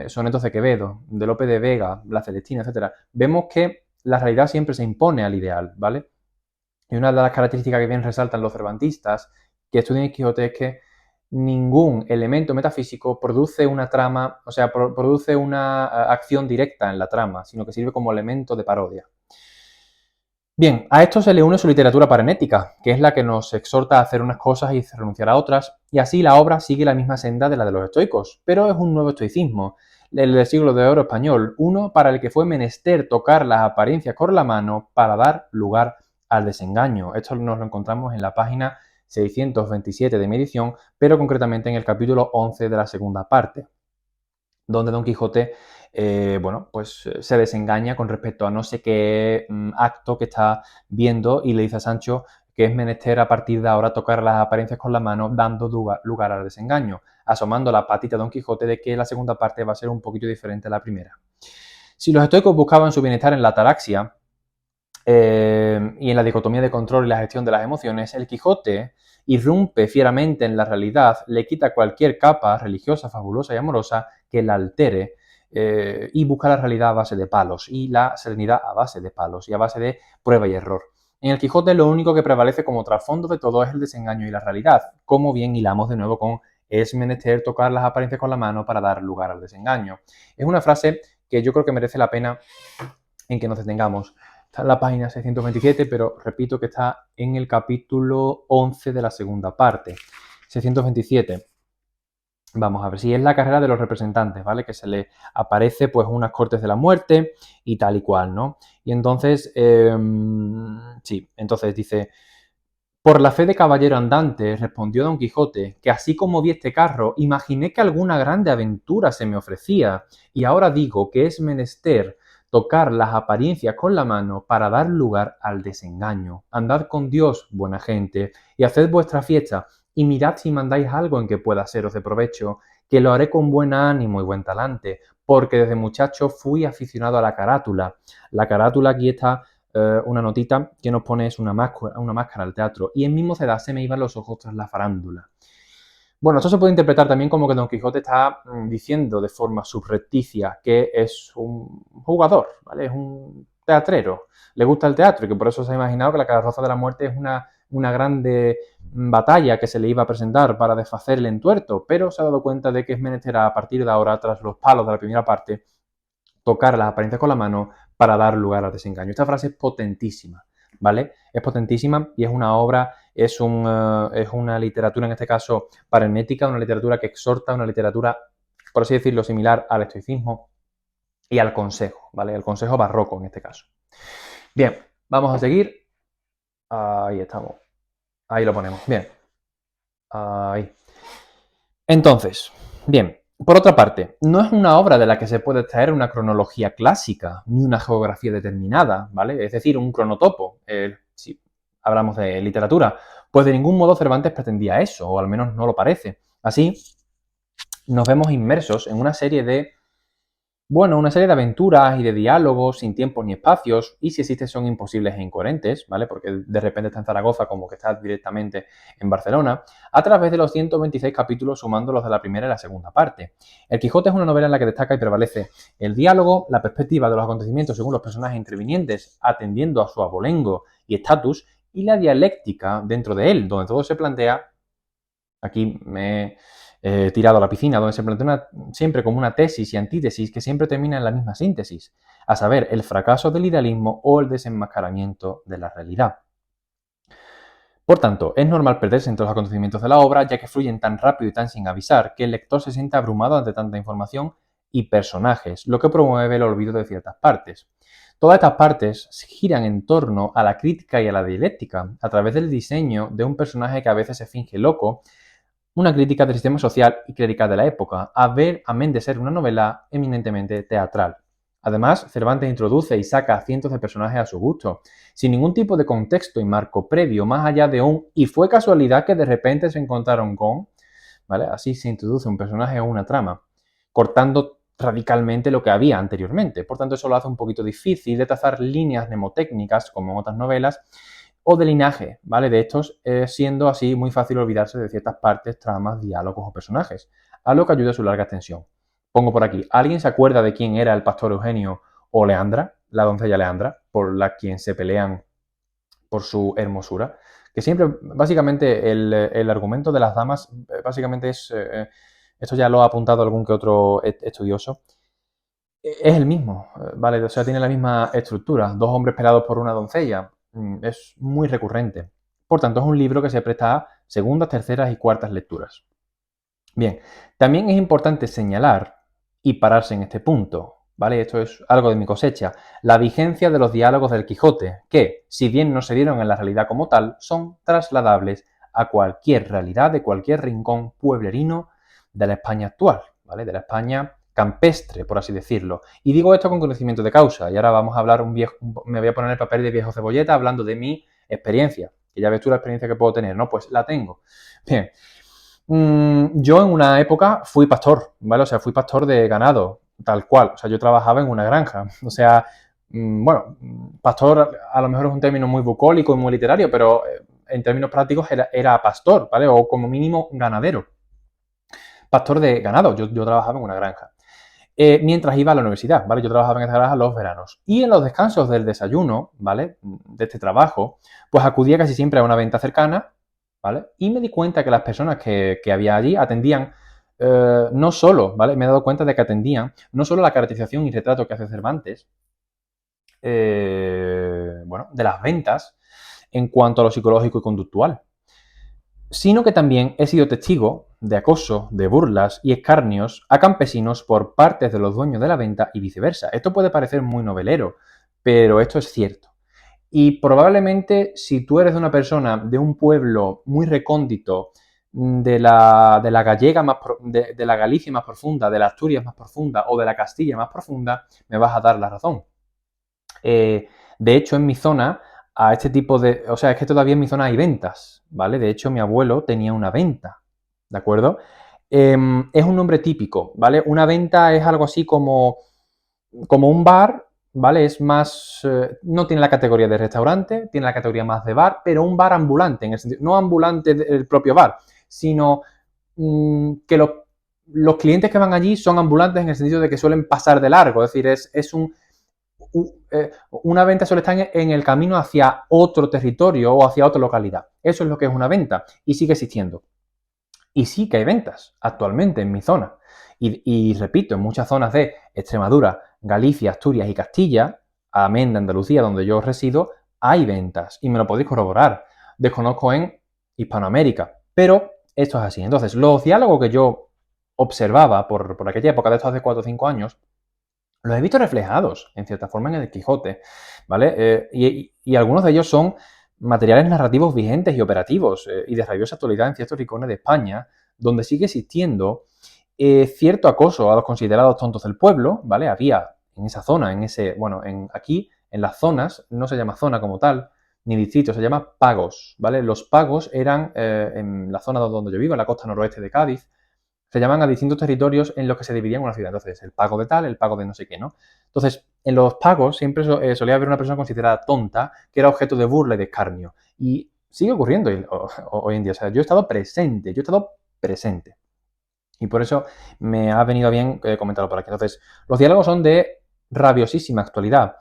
sonetos de Quevedo, de Lope de Vega, La Celestina, etc., vemos que la realidad siempre se impone al ideal, ¿vale? Y una de las características que bien resaltan los cervantistas que estudian el Quijote es que ningún elemento metafísico produce una trama, o sea, produce una acción directa en la trama, sino que sirve como elemento de parodia. Bien, a esto se le une su literatura paranética, que es la que nos exhorta a hacer unas cosas y renunciar a otras, y así la obra sigue la misma senda de la de los estoicos, pero es un nuevo estoicismo, el del siglo de oro español, uno para el que fue menester tocar las apariencias con la mano para dar lugar al desengaño. Esto nos lo encontramos en la página 627 de mi edición, pero concretamente en el capítulo 11 de la segunda parte, donde Don Quijote, pues se desengaña con respecto a no sé qué acto que está viendo y le dice a Sancho que es menester a partir de ahora tocar las apariencias con la mano, dando lugar al desengaño, asomando la patita a Don Quijote de que la segunda parte va a ser un poquito diferente a la primera. Si los estoicos buscaban su bienestar en la ataraxia y en la dicotomía de control y la gestión de las emociones, el Quijote irrumpe fieramente en la realidad, le quita cualquier capa religiosa, fabulosa y amorosa que la altere y busca la realidad a base de palos y la serenidad a base de palos y a base de prueba y error. En el Quijote lo único que prevalece como trasfondo de todo es el desengaño y la realidad, como bien hilamos de nuevo con es menester tocar las apariencias con la mano para dar lugar al desengaño. Es una frase que yo creo que merece la pena en que nos detengamos. Está en la página 627, pero repito que está en el capítulo 11 de la segunda parte. 627. Vamos a ver si es la carrera de los representantes, ¿vale? Que se le aparece pues unas cortes de la muerte y tal y cual, ¿no? Y entonces, sí, entonces dice, por la fe de caballero andante, respondió Don Quijote, que así como vi este carro, imaginé que alguna grande aventura se me ofrecía, y ahora digo que es menester tocar las apariencias con la mano para dar lugar al desengaño. Andad con Dios, buena gente, y haced vuestra fiesta, y mirad si mandáis algo en que pueda seros de provecho, que lo haré con buen ánimo y buen talante, porque desde muchacho fui aficionado a la carátula. La carátula aquí está una notita que nos pone es una máscara al teatro, y en mi mocedad se me iban los ojos tras la farándula. Bueno, esto se puede interpretar también como que Don Quijote está diciendo de forma subrepticia que es un jugador, ¿vale? Es un teatrero, le gusta el teatro y que por eso se ha imaginado que la carroza de la muerte es una grande batalla que se le iba a presentar para desfacer el entuerto, pero se ha dado cuenta de que es menester a partir de ahora, tras los palos de la primera parte, tocar las apariencias con la mano para dar lugar al desengaño. Esta frase es potentísima, ¿vale? Es potentísima y es una obra, es una literatura, en este caso, paranética, una literatura que exhorta, una literatura, por así decirlo, similar al estoicismo y al consejo, ¿vale? El consejo barroco, en este caso. Bien, vamos a seguir. Ahí estamos. Ahí lo ponemos. Bien. Ahí. Entonces, bien, por otra parte, no es una obra de la que se puede extraer una cronología clásica, ni una geografía determinada, ¿vale? Es decir, un cronotopo, si hablamos de literatura. Pues de ningún modo Cervantes pretendía eso, o al menos no lo parece. Así, nos vemos inmersos en una serie de aventuras y de diálogos sin tiempos ni espacios, y si existen son imposibles e incoherentes, ¿vale? Porque de repente está en Zaragoza como que está directamente en Barcelona, a través de los 126 capítulos sumando los de la primera y la segunda parte. El Quijote es una novela en la que destaca y prevalece el diálogo, la perspectiva de los acontecimientos según los personajes intervinientes, atendiendo a su abolengo y estatus, y la dialéctica dentro de él, donde todo se plantea, aquí me tirado a la piscina, donde se plantea siempre como una tesis y antítesis que siempre termina en la misma síntesis, a saber, el fracaso del idealismo o el desenmascaramiento de la realidad. Por tanto, es normal perderse entre los acontecimientos de la obra, ya que fluyen tan rápido y tan sin avisar que el lector se siente abrumado ante tanta información y personajes, lo que promueve el olvido de ciertas partes. Todas estas partes giran en torno a la crítica y a la dialéctica, a través del diseño de un personaje que a veces se finge loco, una crítica del sistema social y clerical de la época, amén de ser una novela eminentemente teatral. Además, Cervantes introduce y saca a cientos de personajes a su gusto, sin ningún tipo de contexto y marco previo, más allá de y fue casualidad que de repente se encontraron con, ¿vale? Así se introduce un personaje o una trama, cortando radicalmente lo que había anteriormente. Por tanto, eso lo hace un poquito difícil de trazar líneas mnemotécnicas, como en otras novelas, o de linaje, ¿vale? De estos, siendo así muy fácil olvidarse de ciertas partes, tramas, diálogos o personajes, a lo que ayuda a su larga extensión. Pongo por aquí, ¿alguien se acuerda de quién era el pastor Eugenio o Leandra, la doncella Leandra, por la quien se pelean por su hermosura? Que siempre, básicamente, el argumento de las damas, básicamente es, esto ya lo ha apuntado algún que otro estudioso, es el mismo, ¿vale? O sea, tiene la misma estructura, dos hombres peleados por una doncella, es muy recurrente. Por tanto, es un libro que se presta a segundas, terceras y cuartas lecturas. Bien, también es importante señalar y pararse en este punto, ¿vale? Esto es algo de mi cosecha. La vigencia de los diálogos del Quijote, que, si bien no se dieron en la realidad como tal, son trasladables a cualquier realidad de cualquier rincón pueblerino de la España actual, ¿vale? De la España campestre, por así decirlo. Y digo esto con conocimiento de causa. Y ahora vamos a hablar me voy a poner el papel de viejo cebolleta hablando de mi experiencia. Que ya ves tú la experiencia que puedo tener, ¿no? Pues la tengo. Bien. Yo en una época fui pastor, ¿vale? O sea, fui pastor de ganado, tal cual. O sea, yo trabajaba en una granja. O sea, bueno, pastor a lo mejor es un término muy bucólico y muy literario, pero en términos prácticos era pastor, ¿vale? O como mínimo ganadero. Pastor de ganado, yo trabajaba en una granja. Mientras iba a la universidad, ¿vale? Yo trabajaba en esta granja los veranos. Y en los descansos del desayuno, ¿vale? De este trabajo, pues acudía casi siempre a una venta cercana, ¿vale? Y me di cuenta que las personas que había allí atendían no solo, ¿vale? Me he dado cuenta de que atendían no solo la caracterización y retrato que hace Cervantes, bueno, de las ventas en cuanto a lo psicológico y conductual, sino que también he sido testigo de acoso, de burlas y escarnios a campesinos por parte de los dueños de la venta y viceversa. Esto puede parecer muy novelero, pero esto es cierto. Y probablemente si tú eres de una persona de un pueblo muy recóndito, de la gallega de la Galicia más profunda, de la Asturias más profunda o de la Castilla más profunda, me vas a dar la razón. De hecho, en mi zona, a este tipo de... O sea, es que todavía en mi zona hay ventas, ¿vale? De hecho, mi abuelo tenía una venta, ¿de acuerdo? Es un nombre típico, ¿vale? Una venta es algo así como un bar, ¿vale? Es más... no tiene la categoría de restaurante, tiene la categoría más de bar, pero un bar ambulante, en el sentido, no ambulante del propio bar, sino que los clientes que van allí son ambulantes en el sentido de que suelen pasar de largo, es decir, es una venta suele estar en el camino hacia otro territorio o hacia otra localidad. Eso es lo que es una venta y sigue existiendo. Y sí que hay ventas actualmente en mi zona. Y repito, en muchas zonas de Extremadura, Galicia, Asturias y Castilla, amén de Andalucía, donde yo resido, hay ventas. Y me lo podéis corroborar. Desconozco en Hispanoamérica. Pero esto es así. Entonces, los diálogos que yo observaba por aquella época, de estos hace 4 o 5 años, los he visto reflejados, en cierta forma, en el Quijote, ¿vale? Y algunos de ellos son materiales narrativos vigentes y operativos y de rabiosa actualidad en ciertos rincones de España, donde sigue existiendo cierto acoso a los considerados tontos del pueblo, ¿vale? Había en esa zona, aquí, en las zonas, no se llama zona como tal, ni distrito, se llama pagos, ¿vale? Los pagos eran en la zona donde yo vivo, en la costa noroeste de Cádiz, se llaman a distintos territorios en los que se dividían una ciudad. Entonces, el pago de tal, el pago de no sé qué, ¿no? Entonces, en los pagos siempre solía haber una persona considerada tonta que era objeto de burla y de escarnio. Y sigue ocurriendo hoy en día. O sea, yo he estado presente. Y por eso me ha venido bien comentarlo por aquí. Entonces, los diálogos son de rabiosísima actualidad.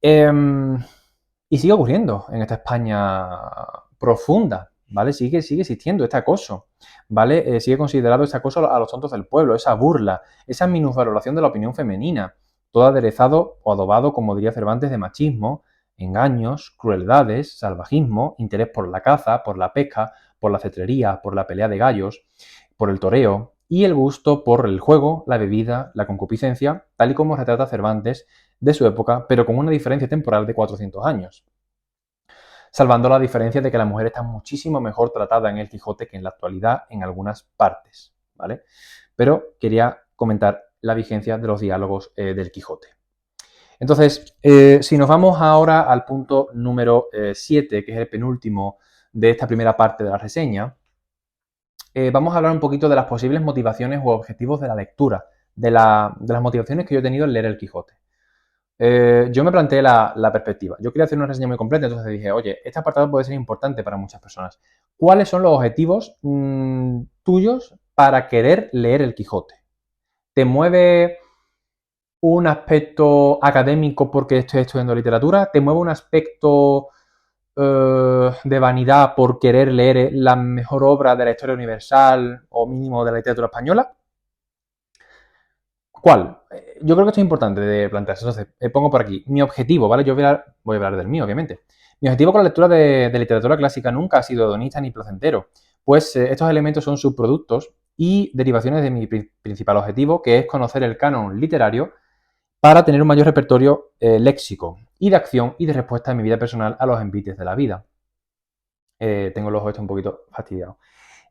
Y sigue ocurriendo en esta España profunda, ¿vale? Sigue existiendo este acoso, ¿vale? Sigue considerado este acoso a los tontos del pueblo, esa burla, esa minusvaloración de la opinión femenina, todo aderezado o adobado, como diría Cervantes, de machismo, engaños, crueldades, salvajismo, interés por la caza, por la pesca, por la cetrería, por la pelea de gallos, por el toreo y el gusto por el juego, la bebida, la concupiscencia, tal y como retrata Cervantes de su época, pero con una diferencia temporal de 400 años, salvando la diferencia de que la mujer está muchísimo mejor tratada en el Quijote que en la actualidad en algunas partes, ¿vale? Pero quería comentar la vigencia de los diálogos del Quijote. Entonces, si nos vamos ahora al punto número 7, que es el penúltimo de esta primera parte de la reseña, vamos a hablar un poquito de las posibles motivaciones u objetivos de la lectura, de las motivaciones que yo he tenido en leer el Quijote. Yo me planteé la perspectiva. Yo quería hacer una reseña muy completa, entonces dije, oye, este apartado puede ser importante para muchas personas. ¿Cuáles son los objetivos tuyos para querer leer el Quijote? ¿Te mueve un aspecto académico porque estoy estudiando literatura? ¿Te mueve un aspecto de vanidad por querer leer la mejor obra de la historia universal o mínimo de la literatura española? ¿Cuál? Yo creo que esto es importante de plantearse. Entonces, pongo por aquí mi objetivo, ¿vale? Yo voy a hablar del mío, obviamente. Mi objetivo con la lectura de literatura clásica nunca ha sido hedonista ni placentero, pues estos elementos son subproductos y derivaciones de mi principal objetivo, que es conocer el canon literario para tener un mayor repertorio léxico y de acción y de respuesta en mi vida personal a los envites de la vida. Tengo los ojos estos un poquito fastidiados.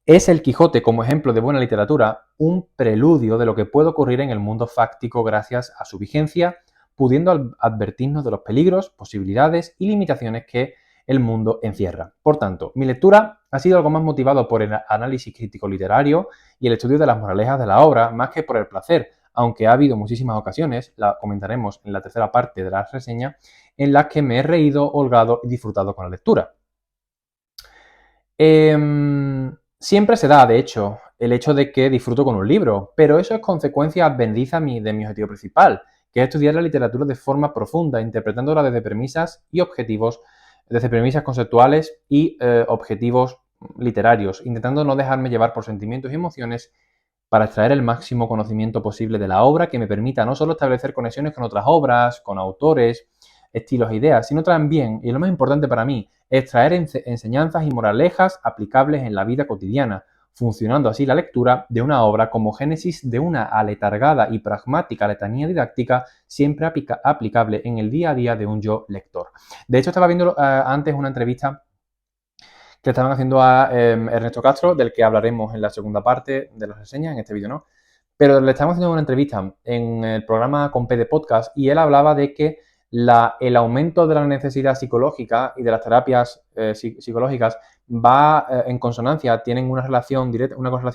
¿Es el Quijote, como ejemplo de buena literatura, un preludio de lo que puede ocurrir en el mundo fáctico gracias a su vigencia, pudiendo advertirnos de los peligros, posibilidades y limitaciones que el mundo encierra? Por tanto, mi lectura ha sido algo más motivado por el análisis crítico literario y el estudio de las moralejas de la obra, más que por el placer, aunque ha habido muchísimas ocasiones, la comentaremos en la tercera parte de la reseña, en las que me he reído, holgado y disfrutado con la lectura. Siempre se da, de hecho, el hecho de que disfruto con un libro, pero eso es consecuencia advendiza de mi objetivo principal, que es estudiar la literatura de forma profunda, interpretándola desde premisas y objetivos, desde premisas conceptuales y objetivos literarios, intentando no dejarme llevar por sentimientos y emociones para extraer el máximo conocimiento posible de la obra que me permita no solo establecer conexiones con otras obras, con autores, estilos e ideas, sino también, y lo más importante para mí, extraer enseñanzas y moralejas aplicables en la vida cotidiana, funcionando así la lectura de una obra como génesis de una aletargada y pragmática letanía didáctica siempre aplicable en el día a día de un yo lector. De hecho, estaba viendo antes una entrevista que estaban haciendo a Ernesto Castro, del que hablaremos en la segunda parte de la reseña, en este vídeo no, pero le estábamos haciendo una entrevista en el programa con P de Podcast y él hablaba de que el aumento de la necesidad psicológica y de las terapias psicológicas va en consonancia, tienen una correlación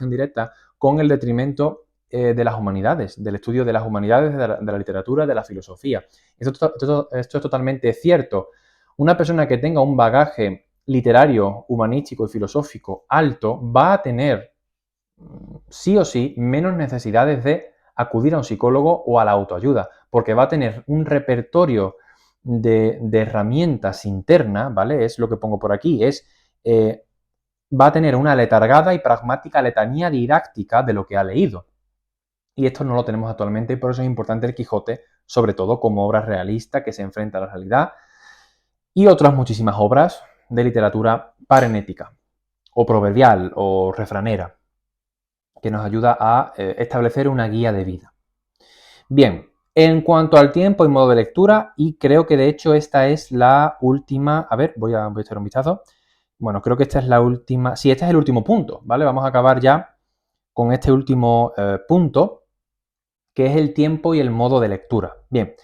directa con el detrimento de las humanidades, del estudio de las humanidades, de la literatura, de la filosofía. Esto es totalmente cierto. Una persona que tenga un bagaje literario, humanístico y filosófico alto va a tener sí o sí menos necesidades de acudir a un psicólogo o a la autoayuda, porque va a tener un repertorio de herramientas internas, ¿vale? Es lo que pongo por aquí, va a tener una letargada y pragmática letanía didáctica de lo que ha leído. Y esto no lo tenemos actualmente y por eso es importante el Quijote, sobre todo como obra realista que se enfrenta a la realidad y otras muchísimas obras de literatura parenética o proverbial o refranera, que nos ayuda a establecer una guía de vida. Bien, en cuanto al tiempo y modo de lectura, y creo que de hecho esta es la última, a ver, voy a echar un vistazo. Bueno, creo que esta es la última, sí, este es el último punto, ¿vale? Vamos a acabar ya con este último punto, que es el tiempo y el modo de lectura. Bien,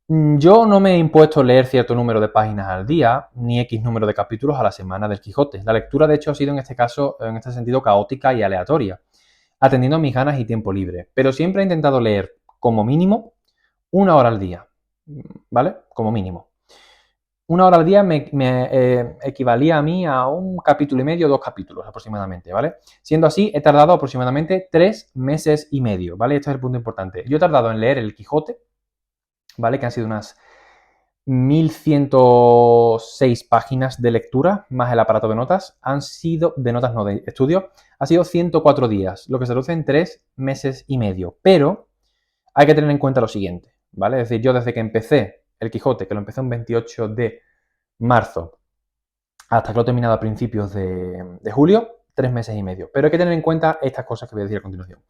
yo no me he impuesto leer cierto número de páginas al día, ni X número de capítulos a la semana del Quijote. La lectura, de hecho, ha sido en este caso, en este sentido, caótica y aleatoria, atendiendo a mis ganas y tiempo libre. Pero siempre he intentado leer, como mínimo, 1 hora al día, ¿vale? Como mínimo. 1 hora al día me equivalía a mí a 1,5 capítulos, 2 capítulos aproximadamente, ¿vale? Siendo así, he tardado aproximadamente 3 meses y medio, ¿vale? Este es el punto importante. Yo he tardado en leer el Quijote, ¿vale? Que han sido unas 1106 páginas de lectura, más el aparato de notas, de notas no, de estudio, ha sido 104 días, lo que se traduce en 3 meses y medio. Pero hay que tener en cuenta lo siguiente, ¿vale? Es decir, yo desde que empecé el Quijote, que lo empecé un 28 de marzo, hasta que lo he terminado a principios de julio, 3 meses y medio. Pero hay que tener en cuenta estas cosas que voy a decir a continuación.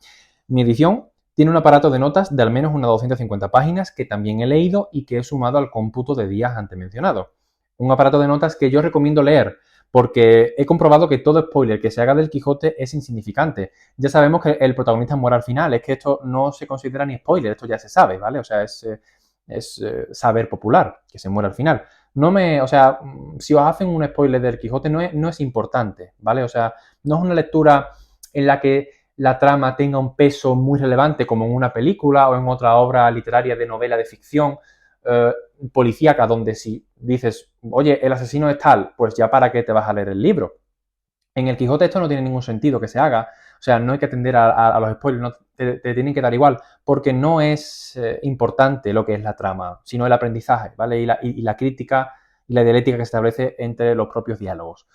Mi edición tiene un aparato de notas de al menos unas 250 páginas que también he leído y que he sumado al cómputo de días antes mencionado. Un aparato de notas que yo recomiendo leer porque he comprobado que todo spoiler que se haga del Quijote es insignificante. Ya sabemos que el protagonista muere al final, es que esto no se considera ni spoiler, esto ya se sabe, ¿vale? O sea, es saber popular, que se muere al final. O sea, si os hacen un spoiler del Quijote no es importante, ¿vale? O sea, no es una lectura en la que la trama tenga un peso muy relevante como en una película o en otra obra literaria de novela de ficción policíaca, donde si dices, oye, el asesino es tal, pues ya para qué te vas a leer el libro. En el Quijote esto no tiene ningún sentido que se haga, o sea, no hay que atender a los spoilers, no, te tienen que dar igual, porque no es importante lo que es la trama, sino el aprendizaje, ¿vale? Y la crítica y la dialéctica que se establece entre los propios diálogos.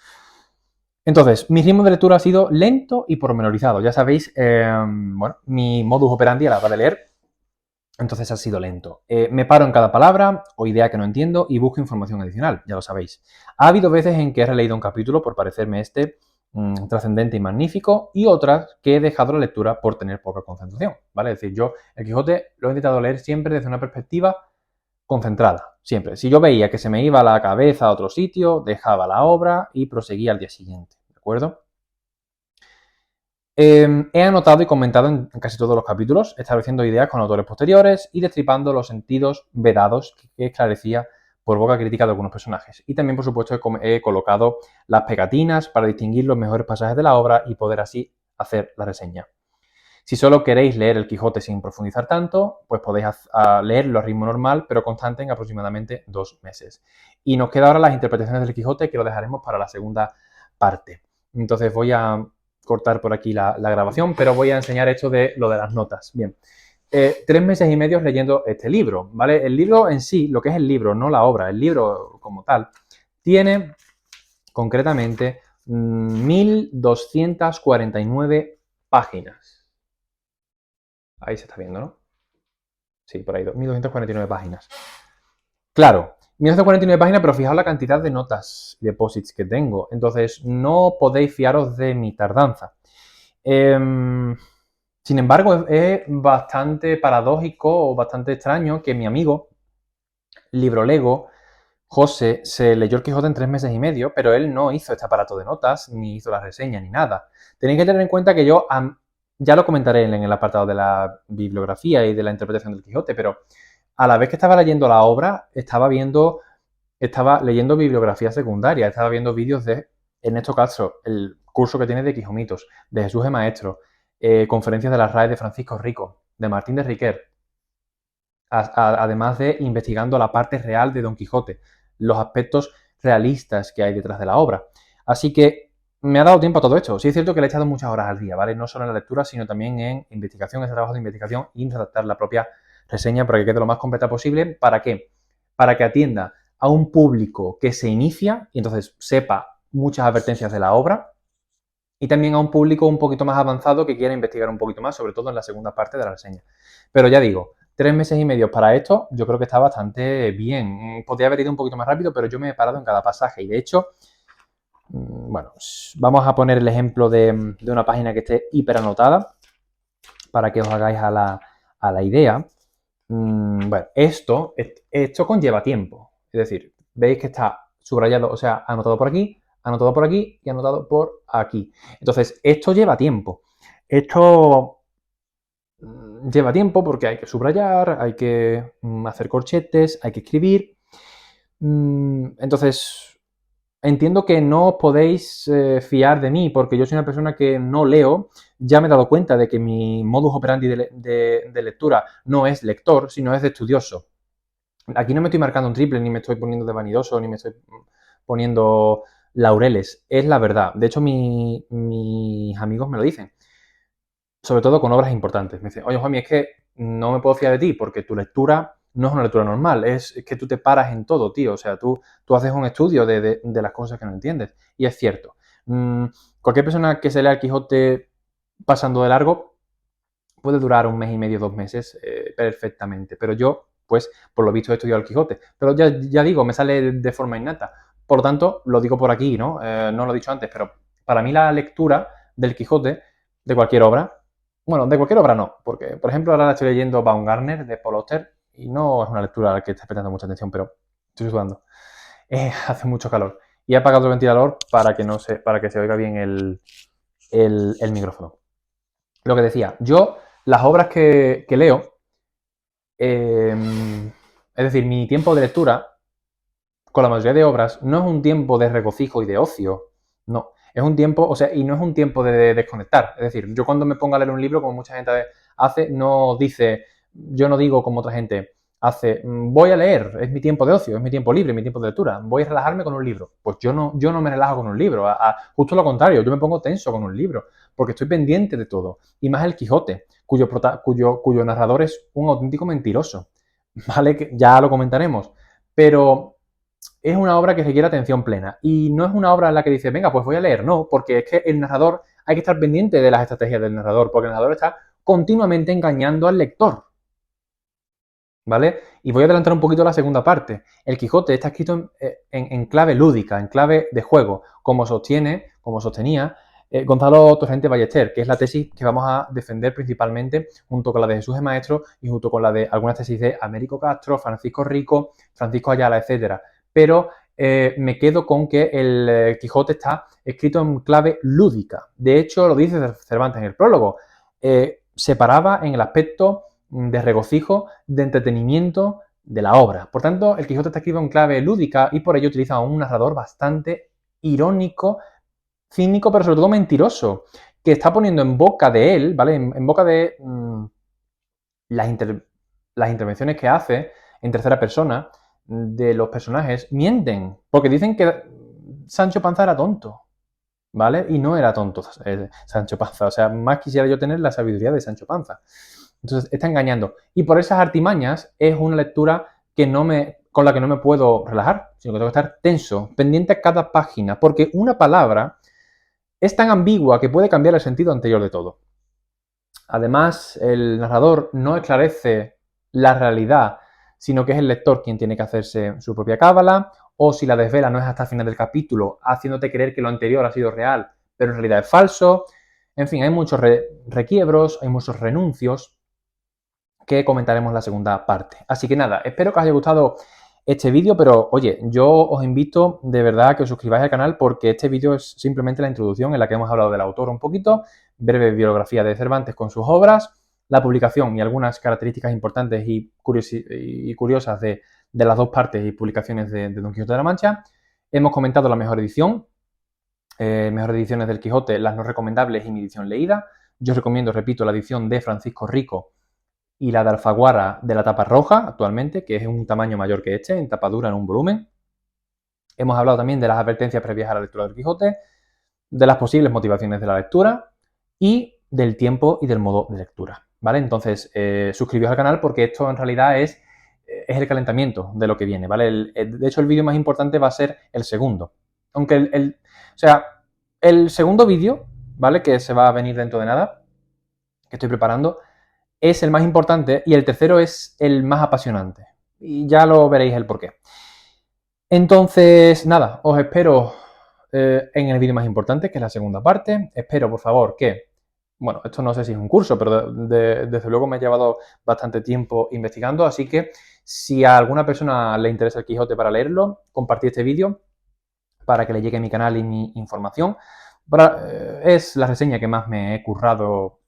Entonces, mi ritmo de lectura ha sido lento y pormenorizado. Ya sabéis, bueno, mi modus operandi a la hora de leer, entonces ha sido lento. Me paro en cada palabra o idea que no entiendo y busco información adicional, ya lo sabéis. Ha habido veces en que he releído un capítulo por parecerme trascendente y magnífico, y otras que he dejado la lectura por tener poca concentración, ¿vale? Es decir, yo el Quijote lo he intentado leer siempre desde una perspectiva concentrada, siempre. Si yo veía que se me iba la cabeza a otro sitio, dejaba la obra y proseguía al día siguiente, ¿de acuerdo? He anotado y comentado en casi todos los capítulos, estableciendo ideas con autores posteriores y destripando los sentidos vedados que esclarecía por boca crítica de algunos personajes. Y también, por supuesto, he colocado las pegatinas para distinguir los mejores pasajes de la obra y poder así hacer la reseña. Si solo queréis leer el Quijote sin profundizar tanto, pues podéis leerlo a ritmo normal, pero constante en aproximadamente 2 meses. Y nos queda ahora las interpretaciones del Quijote, que lo dejaremos para la segunda parte. Entonces voy a cortar por aquí la grabación, pero voy a enseñar esto de lo de las notas. Bien, 3 meses y medio leyendo este libro, ¿vale? El libro en sí, lo que es el libro, no la obra, el libro como tal, tiene concretamente 1249 páginas. Ahí se está viendo, ¿no? Sí, por ahí, 1249 páginas. Claro, 1249 páginas, pero fijaos la cantidad de notas y de posits que tengo. Entonces, no podéis fiaros de mi tardanza. Sin embargo, es bastante paradójico o bastante extraño que mi amigo, Librolego, José, se leyó el Quijote en 3 meses y medio, pero él no hizo este aparato de notas, ni hizo la reseña, ni nada. Tenéis que tener en cuenta que yo, ya lo comentaré en el apartado de la bibliografía y de la interpretación del Quijote, pero a la vez que estaba leyendo la obra, estaba leyendo bibliografía secundaria, estaba viendo vídeos de Ernesto Castro, el curso que tiene de Quijomitos, de Jesús de Maestro, conferencias de la RAE de Francisco Rico, de Martín de Riquer, además de investigando la parte real de Don Quijote, los aspectos realistas que hay detrás de la obra. Así que me ha dado tiempo a todo esto. Sí es cierto que le he echado muchas horas al día, ¿vale? No solo en la lectura, sino también en investigación, ese trabajo de investigación y redactar la propia reseña para que quede lo más completa posible. ¿Para qué? Para que atienda a un público que se inicia y entonces sepa muchas advertencias de la obra, y también a un público un poquito más avanzado que quiera investigar un poquito más, sobre todo en la segunda parte de la reseña. Pero ya digo, 3 meses y medio para esto, yo creo que está bastante bien. Podría haber ido un poquito más rápido, pero yo me he parado en cada pasaje. Y de hecho, bueno, vamos a poner el ejemplo de una página que esté hiper anotada para que os hagáis a la idea. Bueno, esto conlleva tiempo. Es decir, veis que está subrayado, o sea, anotado por aquí y anotado por aquí. Entonces, esto lleva tiempo. Esto lleva tiempo porque hay que subrayar, hay que hacer corchetes, hay que escribir. Entonces, entiendo que no os podéis fiar de mí porque yo soy una persona que no leo. Ya me he dado cuenta de que mi modus operandi de lectura no es lector, sino es de estudioso. Aquí no me estoy marcando un triple, ni me estoy poniendo de vanidoso, ni me estoy poniendo laureles. Es la verdad. De hecho, mis amigos me lo dicen. Sobre todo con obras importantes. Me dicen, oye, Juanmi, es que no me puedo fiar de ti porque tu lectura no es una lectura normal. Es que tú te paras en todo, tío. O sea, tú haces un estudio de las cosas que no entiendes. Y es cierto. Cualquier persona que se lea el Quijote pasando de largo puede durar 1 mes y medio, 2 meses perfectamente. Pero yo, pues, por lo visto he estudiado el Quijote. Pero ya digo, me sale de forma innata. Por lo tanto, lo digo por aquí, ¿no? No lo he dicho antes, pero para mí la lectura del Quijote, de cualquier obra, bueno, de cualquier obra no, porque, por ejemplo, ahora estoy leyendo Baumgartner de Paul Auster y no es una lectura a la que esté prestando mucha atención, pero estoy sudando. Hace mucho calor. Y he apagado el ventilador para que se oiga bien el micrófono. Lo que decía, yo las obras que leo, es decir, mi tiempo de lectura, con la mayoría de obras, no es un tiempo de regocijo y de ocio, no. Es un tiempo, o sea, y no es un tiempo de desconectar. Es decir, yo cuando me pongo a leer un libro, como mucha gente hace, no dice, yo no digo como otra gente hace, voy a leer, es mi tiempo de ocio, es mi tiempo libre, mi tiempo de lectura, voy a relajarme con un libro. Pues yo no me relajo con un libro, justo lo contrario, yo me pongo tenso con un libro, porque estoy pendiente de todo. Y más el Quijote, cuyo narrador es un auténtico mentiroso, ¿vale? Que ya lo comentaremos. Pero es una obra que requiere atención plena. Y no es una obra en la que dices, venga, pues voy a leer. No, porque es que el narrador, hay que estar pendiente de las estrategias del narrador, porque el narrador está continuamente engañando al lector. ¿Vale? Y voy a adelantar un poquito la segunda parte. El Quijote está escrito en clave lúdica, en clave de juego, como sostenía Gonzalo Torrente Ballester, que es la tesis que vamos a defender principalmente junto con la de Jesús de Maestro y junto con la de algunas tesis de Américo Castro, Francisco Rico, Francisco Ayala, etcétera. Pero me quedo con que el Quijote está escrito en clave lúdica. De hecho, lo dice Cervantes en el prólogo. Se paraba en el aspecto de regocijo, de entretenimiento de la obra. Por tanto, el Quijote está escrito en clave lúdica y por ello utiliza un narrador bastante irónico, cínico, pero sobre todo mentiroso, que está poniendo en boca de él, ¿vale? En boca de las intervenciones que hace en tercera persona de los personajes, mienten, porque dicen que Sancho Panza era tonto, ¿vale? Y no era tonto Sancho Panza, o sea, más quisiera yo tener la sabiduría de Sancho Panza. Entonces, está engañando. Y por esas artimañas es una lectura con la que no me puedo relajar, sino que tengo que estar tenso, pendiente a cada página, porque una palabra es tan ambigua que puede cambiar el sentido anterior de todo. Además, el narrador no esclarece la realidad, sino que es el lector quien tiene que hacerse su propia cábala, o si la desvela no es hasta el final del capítulo, haciéndote creer que lo anterior ha sido real, pero en realidad es falso. En fin, hay muchos requiebros, hay muchos renuncios que comentaremos en la segunda parte. Así que nada, espero que os haya gustado este vídeo, pero oye, yo os invito de verdad a que os suscribáis al canal porque este vídeo es simplemente la introducción en la que hemos hablado del autor un poquito, breve biografía de Cervantes con sus obras, la publicación y algunas características importantes y curiosas de las dos partes y publicaciones de Don Quijote de la Mancha. Hemos comentado la mejor edición, mejores ediciones del Quijote, las no recomendables y mi edición leída. Yo os recomiendo, repito, la edición de Francisco Rico y la de Alfaguara de la tapa roja actualmente, que es un tamaño mayor que este, en tapa dura, en un volumen. Hemos hablado también de las advertencias previas a la lectura del Quijote, de las posibles motivaciones de la lectura y del tiempo y del modo de lectura, ¿vale? Entonces, suscribíos al canal porque esto en realidad es el calentamiento de lo que viene, ¿vale? De hecho, el vídeo más importante va a ser el segundo. Aunque el segundo vídeo, ¿vale? Que se va a venir dentro de nada, que estoy preparando, es el más importante y el tercero es el más apasionante. Y ya lo veréis el porqué. Entonces, nada, os espero en el vídeo más importante, que es la segunda parte. Espero, por favor, que... Bueno, esto no sé si es un curso, pero desde luego me ha llevado bastante tiempo investigando, así que si a alguna persona le interesa el Quijote para leerlo, compartid este vídeo para que le llegue a mi canal y mi información. Es la reseña que más me he currado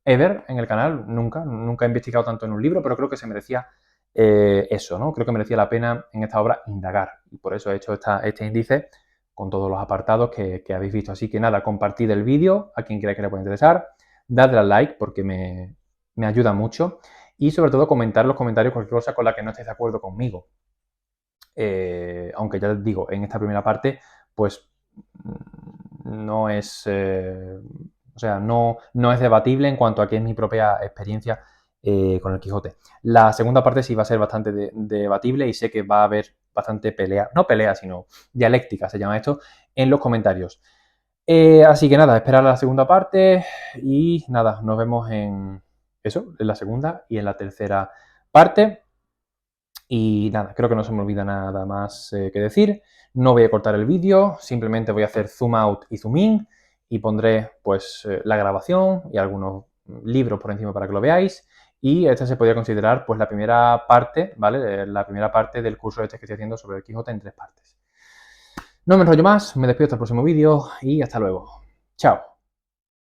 ever en el canal, nunca he investigado tanto en un libro, pero creo que se merecía eso, ¿no? Creo que merecía la pena en esta obra indagar y por eso he hecho este índice con todos los apartados que habéis visto. Así que nada, compartid el vídeo a quien crea que le pueda interesar, dadle al like porque me ayuda mucho y sobre todo comentar en los comentarios cualquier cosa con la que no estéis de acuerdo conmigo. Aunque ya les digo, en esta primera parte, pues no es, o sea, no es debatible en cuanto a que es mi propia experiencia con el Quijote. La segunda parte sí va a ser bastante debatible y sé que va a haber bastante pelea, no pelea, sino dialéctica, se llama esto, en los comentarios. Así que nada, esperar la segunda parte y nada, nos vemos en eso, en la segunda y en la tercera parte. Y nada, creo que no se me olvida nada más que decir. No voy a cortar el vídeo, simplemente voy a hacer zoom out y zoom in y pondré pues la grabación y algunos libros por encima para que lo veáis. Y esta se podría considerar pues la primera parte, ¿vale? La primera parte del curso este que estoy haciendo sobre el Quijote en 3 partes. No me enrollo más, me despido hasta el próximo vídeo y hasta luego. Chao.